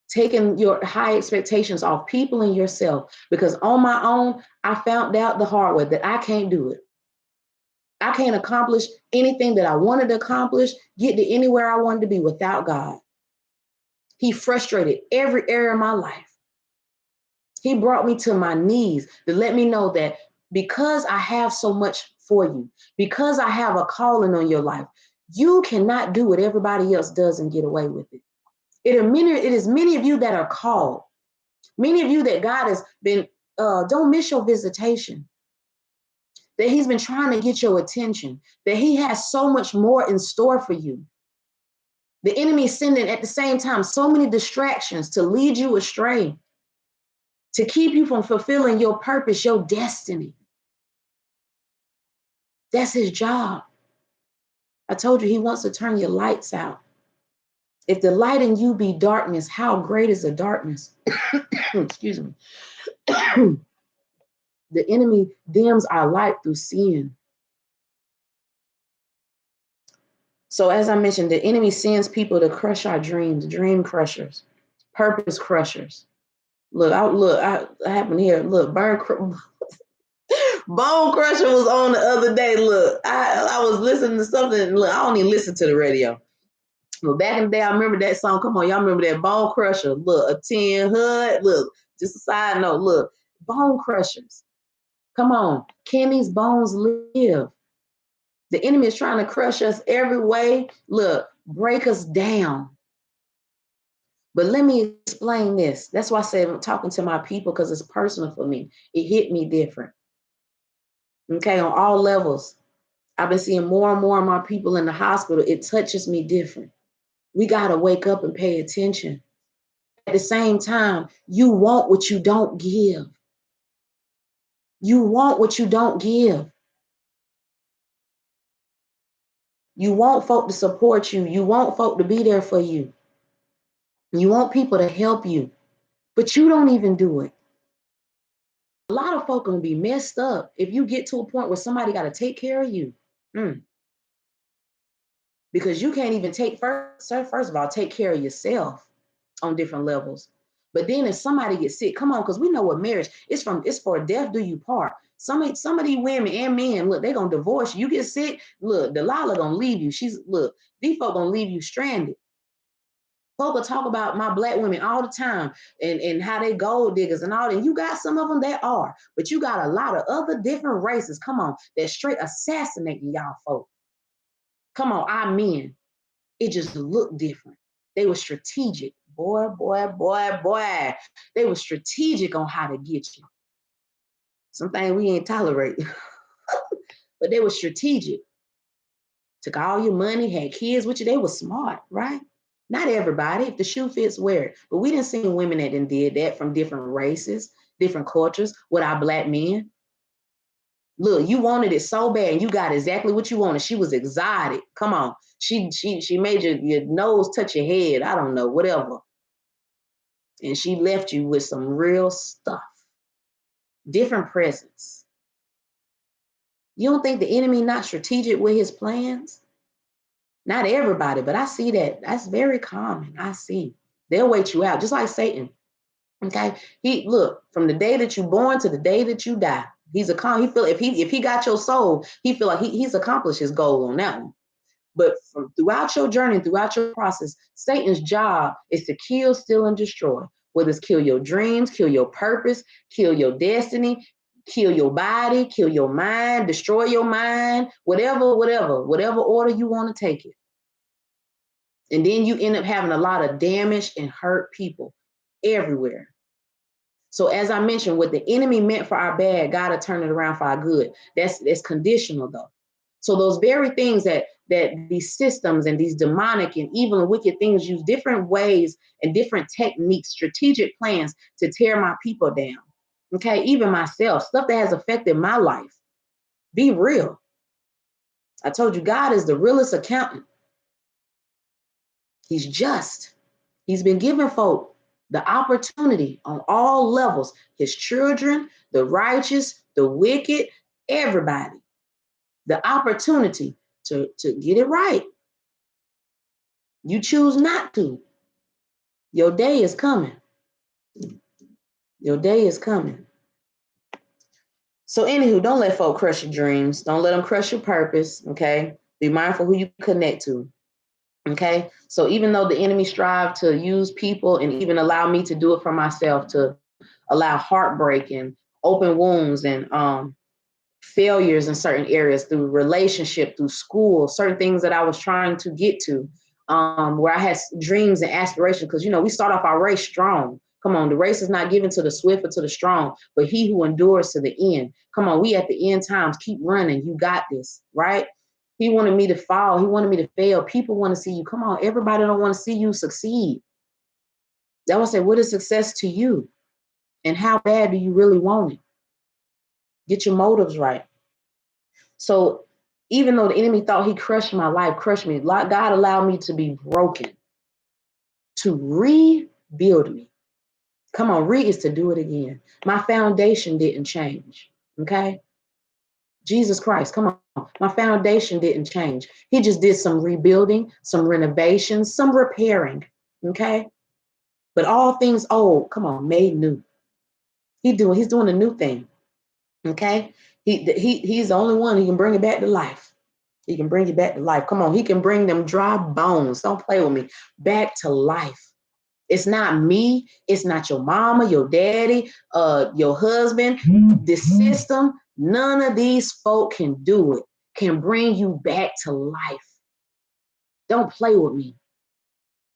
taking your high expectations off people and yourself. Because on my own, I found out the hard way that I can't do it. I can't accomplish anything that I wanted to accomplish, get to anywhere I wanted to be without God. He frustrated every area of my life. He brought me to my knees to let me know that because I have so much for you, because I have a calling on your life, you cannot do what everybody else does and get away with it. It is many of you that are called. Many of you that God has been, don't miss your visitation. That he's been trying to get your attention. That he has so much more in store for you. The enemy is sending at the same time so many distractions to lead you astray, to keep you from fulfilling your purpose, your destiny. That's his job. I told you he wants to turn your lights out. If the light in you be darkness, how great is the darkness? Excuse me. The enemy dims our light through sin. So as I mentioned, the enemy sends people to crush our dreams, dream crushers, purpose crushers. Look, I happen to hear, look, Bone Crusher was on the other day. Look, I was listening to something. Look, I don't even listen to the radio. But back in the day, I remember that song. Come on, y'all remember that Bone Crusher? Look, a tin hood. Look, just a side note. Look, bone crushers. Come on, can these bones live? The enemy is trying to crush us every way. Look, break us down. But let me explain this. That's why I said I'm talking to my people, because it's personal for me. It hit me different. Okay, on all levels. I've been seeing more and more of my people in the hospital. It touches me different. We got to wake up and pay attention. At the same time, you want what you don't give. You want what you don't give. You want folk to support you. You want folk to be there for you. You want people to help you, but you don't even do it. A lot of folk are going to be messed up if you get to a point where somebody got to take care of you. Because you can't even first of all, take care of yourself on different levels. But then if somebody gets sick, come on, because we know what marriage is from. It's for death do you part. Some of these women and men, look, they're going to divorce you. You get sick, look, Delilah going to leave you. These folk going to leave you stranded. Folk will talk about my Black women all the time and how they gold diggers and all that. You got some of them that are, but you got a lot of other different races, come on, that straight assassinating y'all folk. Come on, our men. It just looked different. They were strategic. Boy. They were strategic on how to get you. Something we ain't tolerate. But they were strategic. Took all your money, had kids with you. They were smart, right? Not everybody. If the shoe fits, wear it. But we didn't see women that did that from different races, different cultures with our Black men. Look, you wanted it so bad and you got exactly what you wanted. She was exotic. Come on. She made your nose touch your head. I don't know, whatever. And she left you with some real stuff. Different presents. You don't think the enemy not strategic with his plans? Not everybody, but I see that. That's very common. I see. They'll wait you out, just like Satan. Okay. Look, from the day that you're born to the day that you die, he feel if he got your soul, he feel like he's accomplished his goal on that one. But throughout your journey, throughout your process, Satan's job is to kill, steal, and destroy. Whether it's kill your dreams, kill your purpose, kill your destiny, kill your body, kill your mind, destroy your mind, whatever order you want to take it. And then you end up having a lot of damaged and hurt people everywhere. So as I mentioned, what the enemy meant for our bad, God will turn it around for our good. That's conditional though. So those very things that these systems and these demonic and evil and wicked things use different ways and different techniques, strategic plans to tear my people down. Okay, even myself, stuff that has affected my life. Be real. I told you, God is the realest accountant. He's just. He's been giving folk the opportunity on all levels, his children, the righteous, the wicked, everybody, the opportunity to get it right. You choose not to. Your day is coming. Your day is coming. So anywho, don't let folk crush your dreams. Don't let them crush your purpose, okay? Be mindful who you connect to, okay? So even though the enemy strive to use people and even allow me to do it for myself, to allow heartbreak and open wounds and failures in certain areas through relationship, through school, certain things that I was trying to get to, where I had dreams and aspirations, because, we start off our race strong. Come on, the race is not given to the swift or to the strong, but he who endures to the end. Come on, we at the end times, keep running. You got this, right? He wanted me to fall. He wanted me to fail. People want to see you. Come on, everybody don't want to see you succeed. They will say, what is success to you? And how bad do you really want it? Get your motives right. So even though the enemy thought he crushed my life, crushed me, God allowed me to be broken, to rebuild me. Come on, is to do it again. My foundation didn't change, okay? Jesus Christ, come on. My foundation didn't change. He just did some rebuilding, some renovations, some repairing, okay? But all things old, come on, made new. He's doing a new thing, okay? He's the only one who can bring it back to life. He can bring it back to life. Come on, he can bring them dry bones, don't play with me, back to life. It's not me. It's not your mama, your daddy, your husband. The system, none of these folk can do it, can bring you back to life. Don't play with me.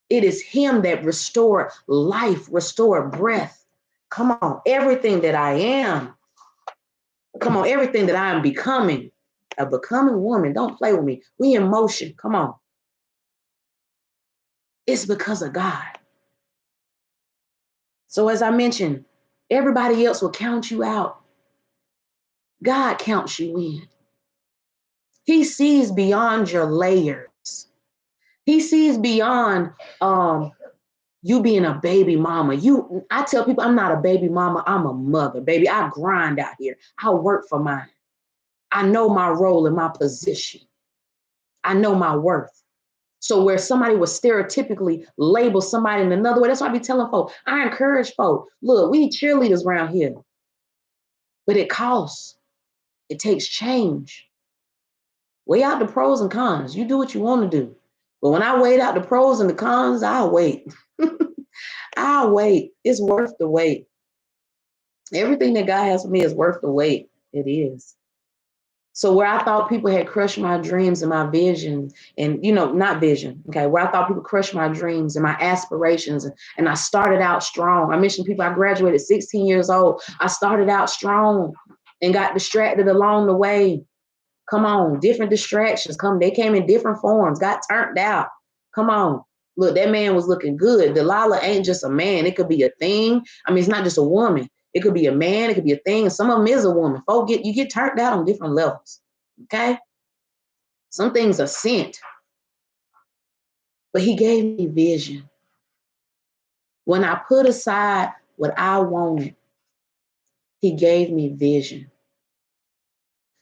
It is him that restored life, restored breath. Come on, everything that I am. Come on, everything that I am becoming. A becoming woman. Don't play with me. We in motion. Come on. It's because of God. So as I mentioned, everybody else will count you out. God counts you in. He sees beyond your layers. He sees beyond you being a baby mama. I tell people I'm not a baby mama, I'm a mother, baby. I grind out here. I work for mine. I know my role and my position. I know my worth. So where somebody would stereotypically label somebody in another way, that's why I be telling folks, I encourage folks, look, we cheerleaders around here, but it costs. It takes change. Weigh out the pros and cons. You do what you want to do. But when I weighed out the pros and the cons, I'll wait. I'll wait. It's worth the wait. Everything that God has for me is worth the wait. It is. So where I thought people had crushed my dreams and my vision, and not vision, okay, where I thought people crushed my dreams and my aspirations, and I started out strong. I mentioned people, I graduated 16 years old. I started out strong and got distracted along the way. Come on, different distractions. They came in different forms, got turned out. Come on. Look, that man was looking good. Delilah ain't just a man. It could be a thing. I mean, it's not just a woman. It could be a man, it could be a thing, and some of them is a woman. Folk you get turned out on different levels. Okay? Some things are sent. But he gave me vision. When I put aside what I wanted, he gave me vision.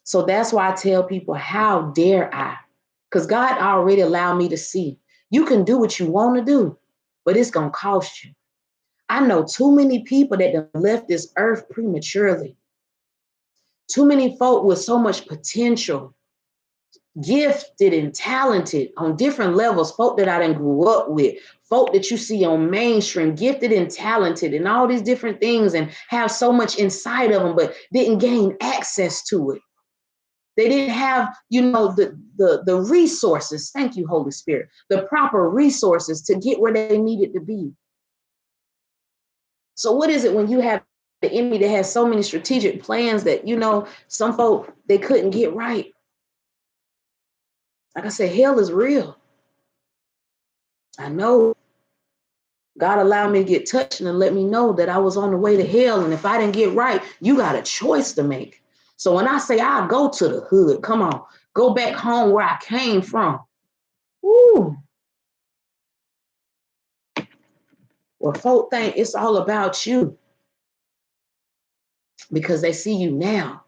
So that's why I tell people, how dare I? Because God already allowed me to see. You can do what you want to do, but it's going to cost you. I know too many people that have left this earth prematurely. Too many folk with so much potential, gifted and talented on different levels, folk that I done grew up with, folk that you see on mainstream, gifted and talented and all these different things, and have so much inside of them, but didn't gain access to it. They didn't have, the resources. Thank you, Holy Spirit. The proper resources to get where they needed to be. So what is it when you have the enemy that has so many strategic plans that, some folk, they couldn't get right? Like I said, hell is real. I know. God allowed me to get touched and let me know that I was on the way to hell. And if I didn't get right, you got a choice to make. So when I say I go to the hood, come on, go back home where I came from. Woo. Well, folk think it's all about you because they see you now,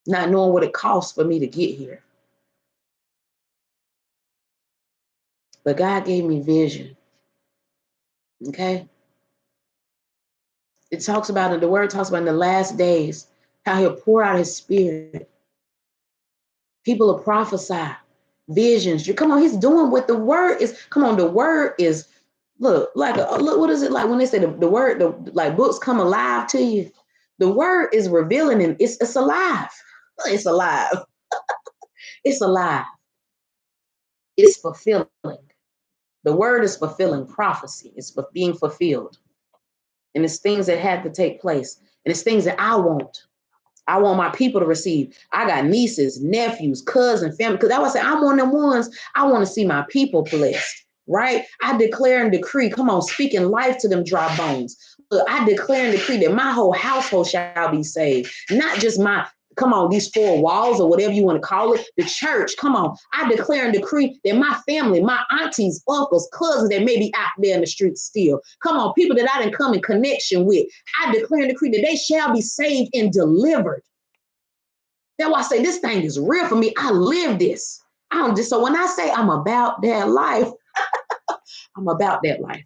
not knowing what it costs for me to get here. But God gave me vision. Okay? It talks about it, the word talks about in the last days, how he'll pour out his spirit. People will prophesy visions. Come on, he's doing what the word is. Come on, the word is, look, what is it like when they say the word, like books come alive to you? The word is revealing and it's alive. It's alive. It's alive. It's fulfilling. The word is fulfilling prophecy. It's being fulfilled. And it's things that had to take place. And it's things that I want. I want my people to receive. I got nieces, nephews, cousins, family. Because I would say I'm one of them ones. I want to see my people blessed, right? I declare and decree, come on, speaking life to them dry bones. Look, I declare and decree that my whole household shall be saved. Not just these four walls or whatever you want to call it, the church. Come on. I declare and decree that my family, my aunties, uncles, cousins that may be out there in the streets still. Come on, people that I didn't come in connection with. I declare and decree that they shall be saved and delivered. That's why I say this thing is real for me. I live this. So when I say I'm about that life, I'm about that life.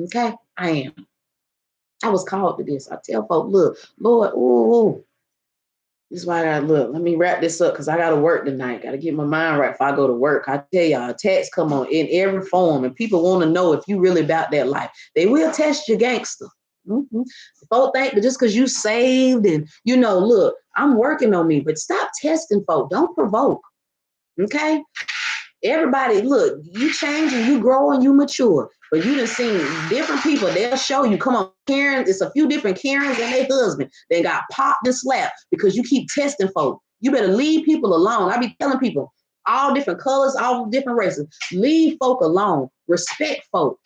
Okay? I am. I was called to this. I tell folks, look, Lord, this is why I gotta look. Let me wrap this up because I gotta work tonight. Gotta get my mind right if I go to work. I tell y'all, attacks come on in every form, and people want to know if you really about that life. They will test your gangster. Mm-hmm. Folk think that just because you saved and look, I'm working on me, but stop testing folk. Don't provoke. Okay? Everybody, look, you change and you grow and you mature. But you done seen different people. They'll show you, come on, Karen, it's a few different Karens and their husband. They got popped and slapped because you keep testing folk. You better leave people alone. I be telling people, all different colors, all different races, leave folk alone. Respect folk.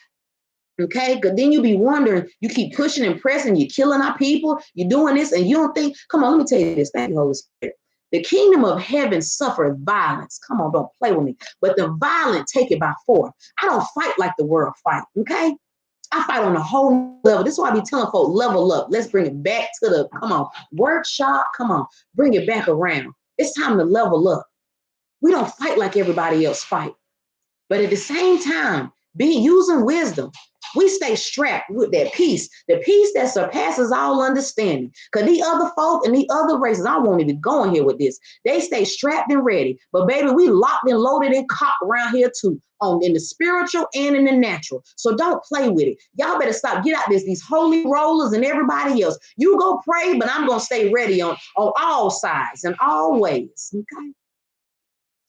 Okay, because then you be wondering, you keep pushing and pressing, you're killing our people, you're doing this, and you don't think, come on, let me tell you this. Thank you, Holy Spirit. The kingdom of heaven suffereth violence. Come on, don't play with me. But the violent take it by force. I don't fight like the world fight, okay? I fight on a whole level. This is why I be telling folks, level up. Let's bring it back to the, come on, workshop. Come on, bring it back around. It's time to level up. We don't fight like everybody else fight. But at the same time, using wisdom, we stay strapped with that peace, the peace that surpasses all understanding. Because the other folk and the other races, I won't even go in here with this. They stay strapped and ready. But baby, we locked and loaded and cocked around here too, in the spiritual and in the natural. So don't play with it. Y'all better stop. Get out these holy rollers and everybody else. You go pray, but I'm going to stay ready on all sides and always. Okay?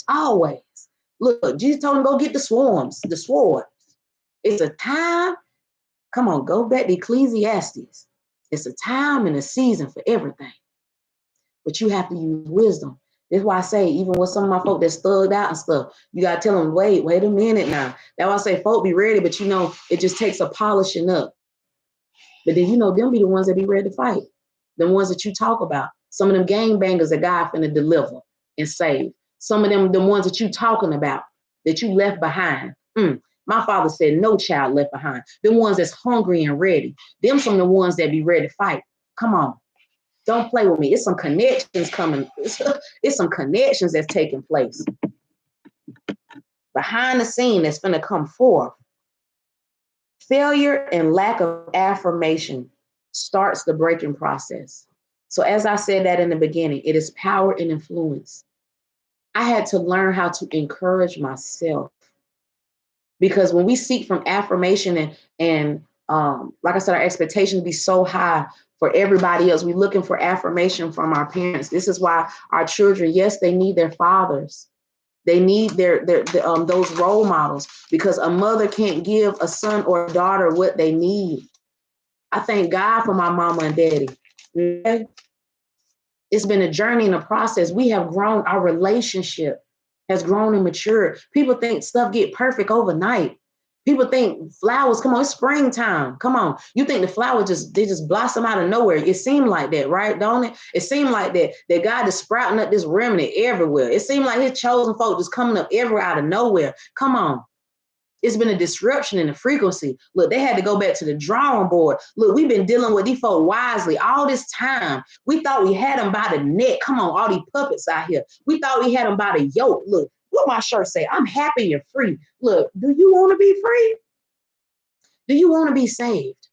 Always. Look, Jesus told him, go get the sword. It's a time. Come on, go back to Ecclesiastes. It's a time and a season for everything. But you have to use wisdom. That's why I say, even with some of my folk that's thugged out and stuff, you got to tell them, wait a minute now. That's why I say, folk, be ready. But it just takes a polishing up. But then, them be the ones that be ready to fight. The ones that you talk about. Some of them gang bangers that God finna deliver and save. Some of them, the ones that you talking about, that you left behind. My father said, no child left behind. The ones that's hungry and ready. Them some of the ones that be ready to fight. Come on. Don't play with me. It's some connections coming. It's some connections that's taking place. Behind the scene that's finna come forth. Failure and lack of affirmation starts the breaking process. So as I said that in the beginning, it is power and influence. I had to learn how to encourage myself. Because when we seek from affirmation and like I said, our expectations be so high for everybody else. We're looking for affirmation from our parents. This is why our children, yes, they need their fathers. They need those role models, because a mother can't give a son or a daughter what they need. I thank God for my mama and daddy. Okay? It's been a journey and a process. We have grown. Our relationship has grown and matured. People think stuff get perfect overnight. People think flowers, come on, it's springtime. Come on. You think the flowers they just blossom out of nowhere. It seemed like that, right? Don't it? It seemed like that God is sprouting up this remnant everywhere. It seemed like his chosen folk just coming up everywhere out of nowhere. Come on. It's been a disruption in the frequency. Look, they had to go back to the drawing board. Look, we've been dealing with these folk wisely all this time. We thought we had them by the neck. Come on, all these puppets out here. We thought we had them by the yoke. Look, what my shirt say? I'm happy you're free. Look, do you want to be free? Do you want to be saved?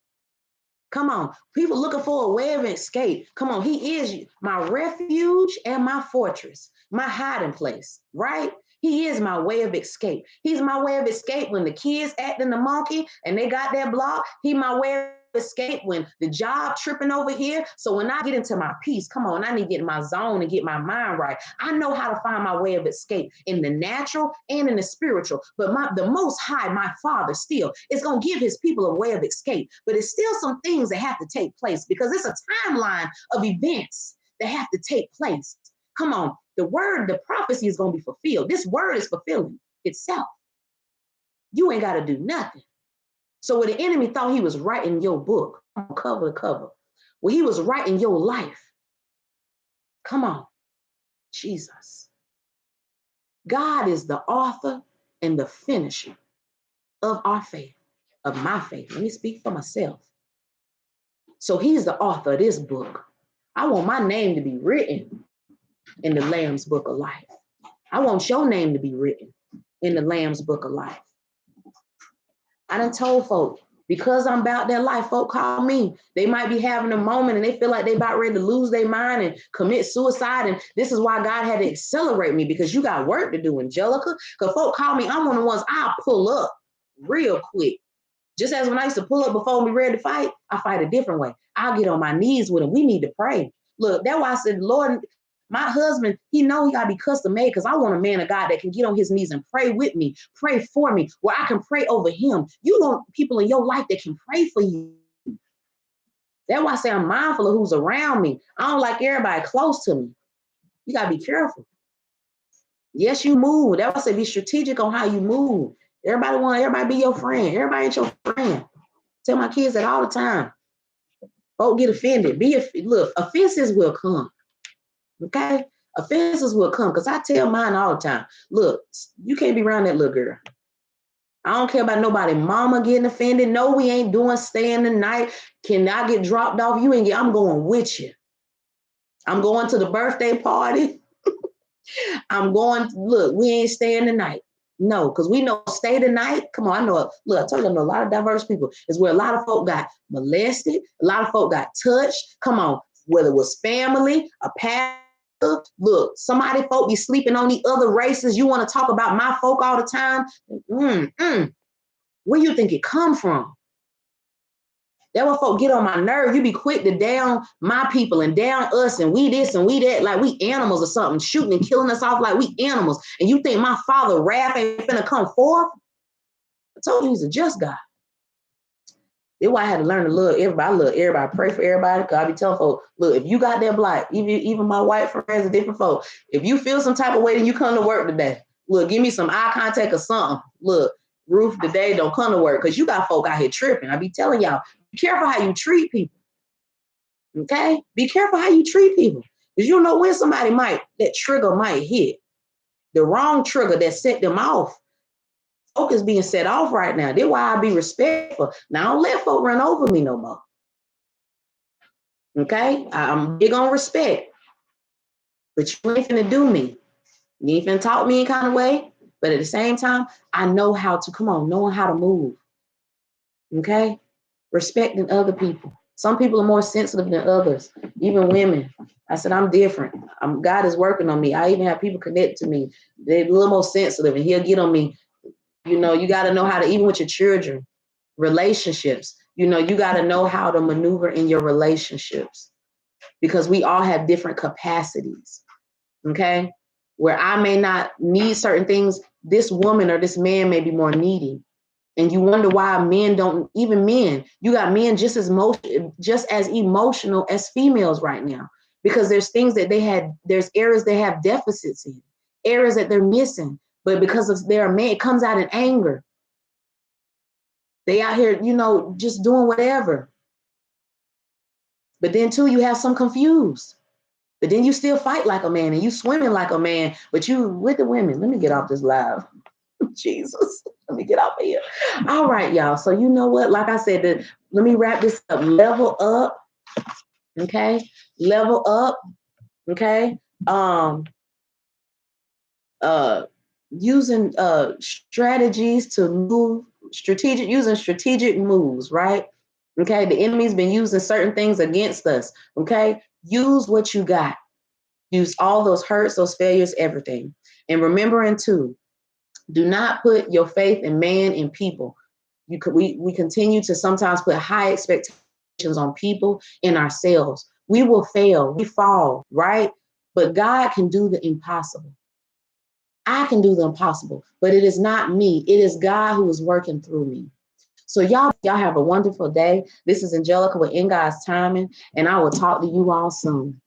Come on. People looking for a way of escape. Come on. He is my refuge and my fortress, my hiding place, right? He is my way of escape. He's my way of escape when the kids acting the monkey and they got that block. He my way of escape when the job tripping over here. So when I get into my peace, come on, I need to get in my zone and get my mind right. I know how to find my way of escape in the natural and in the spiritual. But the Most High, my Father, still is going to give his people a way of escape. But it's still some things that have to take place, because it's a timeline of events that have to take place. Come on, the word, the prophecy is going to be fulfilled. This word is fulfilling itself. You ain't got to do nothing. So when the enemy thought he was writing your book, cover to cover, when he was writing your life, come on, Jesus. God is the author and the finisher of our faith, of my faith. Let me speak for myself. So he's the author of this book. I want my name to be written in the Lamb's book of life. I want your name to be written in the Lamb's book of life. I done told folk, because I'm about that life, folk call me. They might be having a moment and they feel like they about ready to lose their mind and commit suicide. And this is why God had to accelerate me, because you got work to do, Angelica. Because folk call me, I'm one of the ones I'll pull up real quick. Just as when I used to pull up before we ready to fight, I fight a different way. I'll get on my knees with him. We need to pray. Look, that's why I said, Lord, my husband, he know he got to be custom made, because I want a man of God that can get on his knees and pray with me, pray for me, where I can pray over him. You want people in your life that can pray for you. That's why I say I'm mindful of who's around me. I don't like everybody close to me. You got to be careful. Yes, you move. That's why I say be strategic on how you move. Everybody be your friend. Everybody ain't your friend. Tell my kids that all the time. Folk get offended. Look, offenses will come. Okay? Offenses will come, because I tell mine all the time. Look, you can't be around that little girl. I don't care about nobody mama getting offended. No, we ain't doing staying the night. Can I get dropped off? I'm going with you. I'm going to the birthday party. Look, we ain't staying the night. No, because we know stay the night. Come on, I know. Look, I told you I know a lot of diverse people. Is where a lot of folk got molested. A lot of folk got touched. Come on, whether it was family, a pastor. Look, somebody folk be sleeping on the other races. You want to talk about my folk all the time? Where you think it come from? That when folk get on my nerve, you be quick to down my people and down us and we this and we that, like we animals or something, shooting and killing us off like we animals. And you think my father wrath ain't finna come forth? I told you he's a just God. That's why I had to learn to love everybody. I love everybody. Pray for everybody. Because I be telling folks, look, if you got that blight, even my white friends and different folks, if you feel some type of way, then you come to work today. Look, give me some eye contact or something. Look, Ruth today don't come to work because you got folk out here tripping. I be telling y'all, be careful how you treat people. Okay? Be careful how you treat people. Because you don't know when that trigger might hit. The wrong trigger that set them off. Folk is being set off right now. That's why I be respectful. Now don't let folk run over me no more. Okay? I'm big on respect. But you ain't finna do me. You ain't finna talk me in kind of way. But at the same time, I know how to, knowing how to move. Okay? Respecting other people. Some people are more sensitive than others, even women. I said, I'm different. God is working on me. I even have people connect to me. They're a little more sensitive, and he'll get on me. You know, you got to know how to, even with your children, relationships, you got to know how to maneuver in your relationships because we all have different capacities. Okay? Where I may not need certain things, this woman or this man may be more needy. And you wonder why men don't, even men, you got men just as emotional as females right now, because there's things that there's areas they have deficits in, areas that they're missing, but because of their man, it comes out in anger. They out here, just doing whatever. But then too, you have some confused, but then you still fight like a man and you swimming like a man, but you with the women. Let me get off this live. Jesus, let me get off of here. All right, y'all. So you know what? Like I said, let me wrap this up. Level up. Okay. Level up. Okay. Using strategies to move, using strategic moves, right? Okay. The enemy's been using certain things against us. Okay. Use what you got. Use all those hurts, those failures, everything. And remembering too, do not put your faith in man and people. We continue to sometimes put high expectations on people and ourselves. We will fail, we fall, right? But God can do the impossible. I can do the impossible, but it is not me. It is God who is working through me. So y'all have a wonderful day. This is Angelica with In God's Timing, and I will talk to you all soon.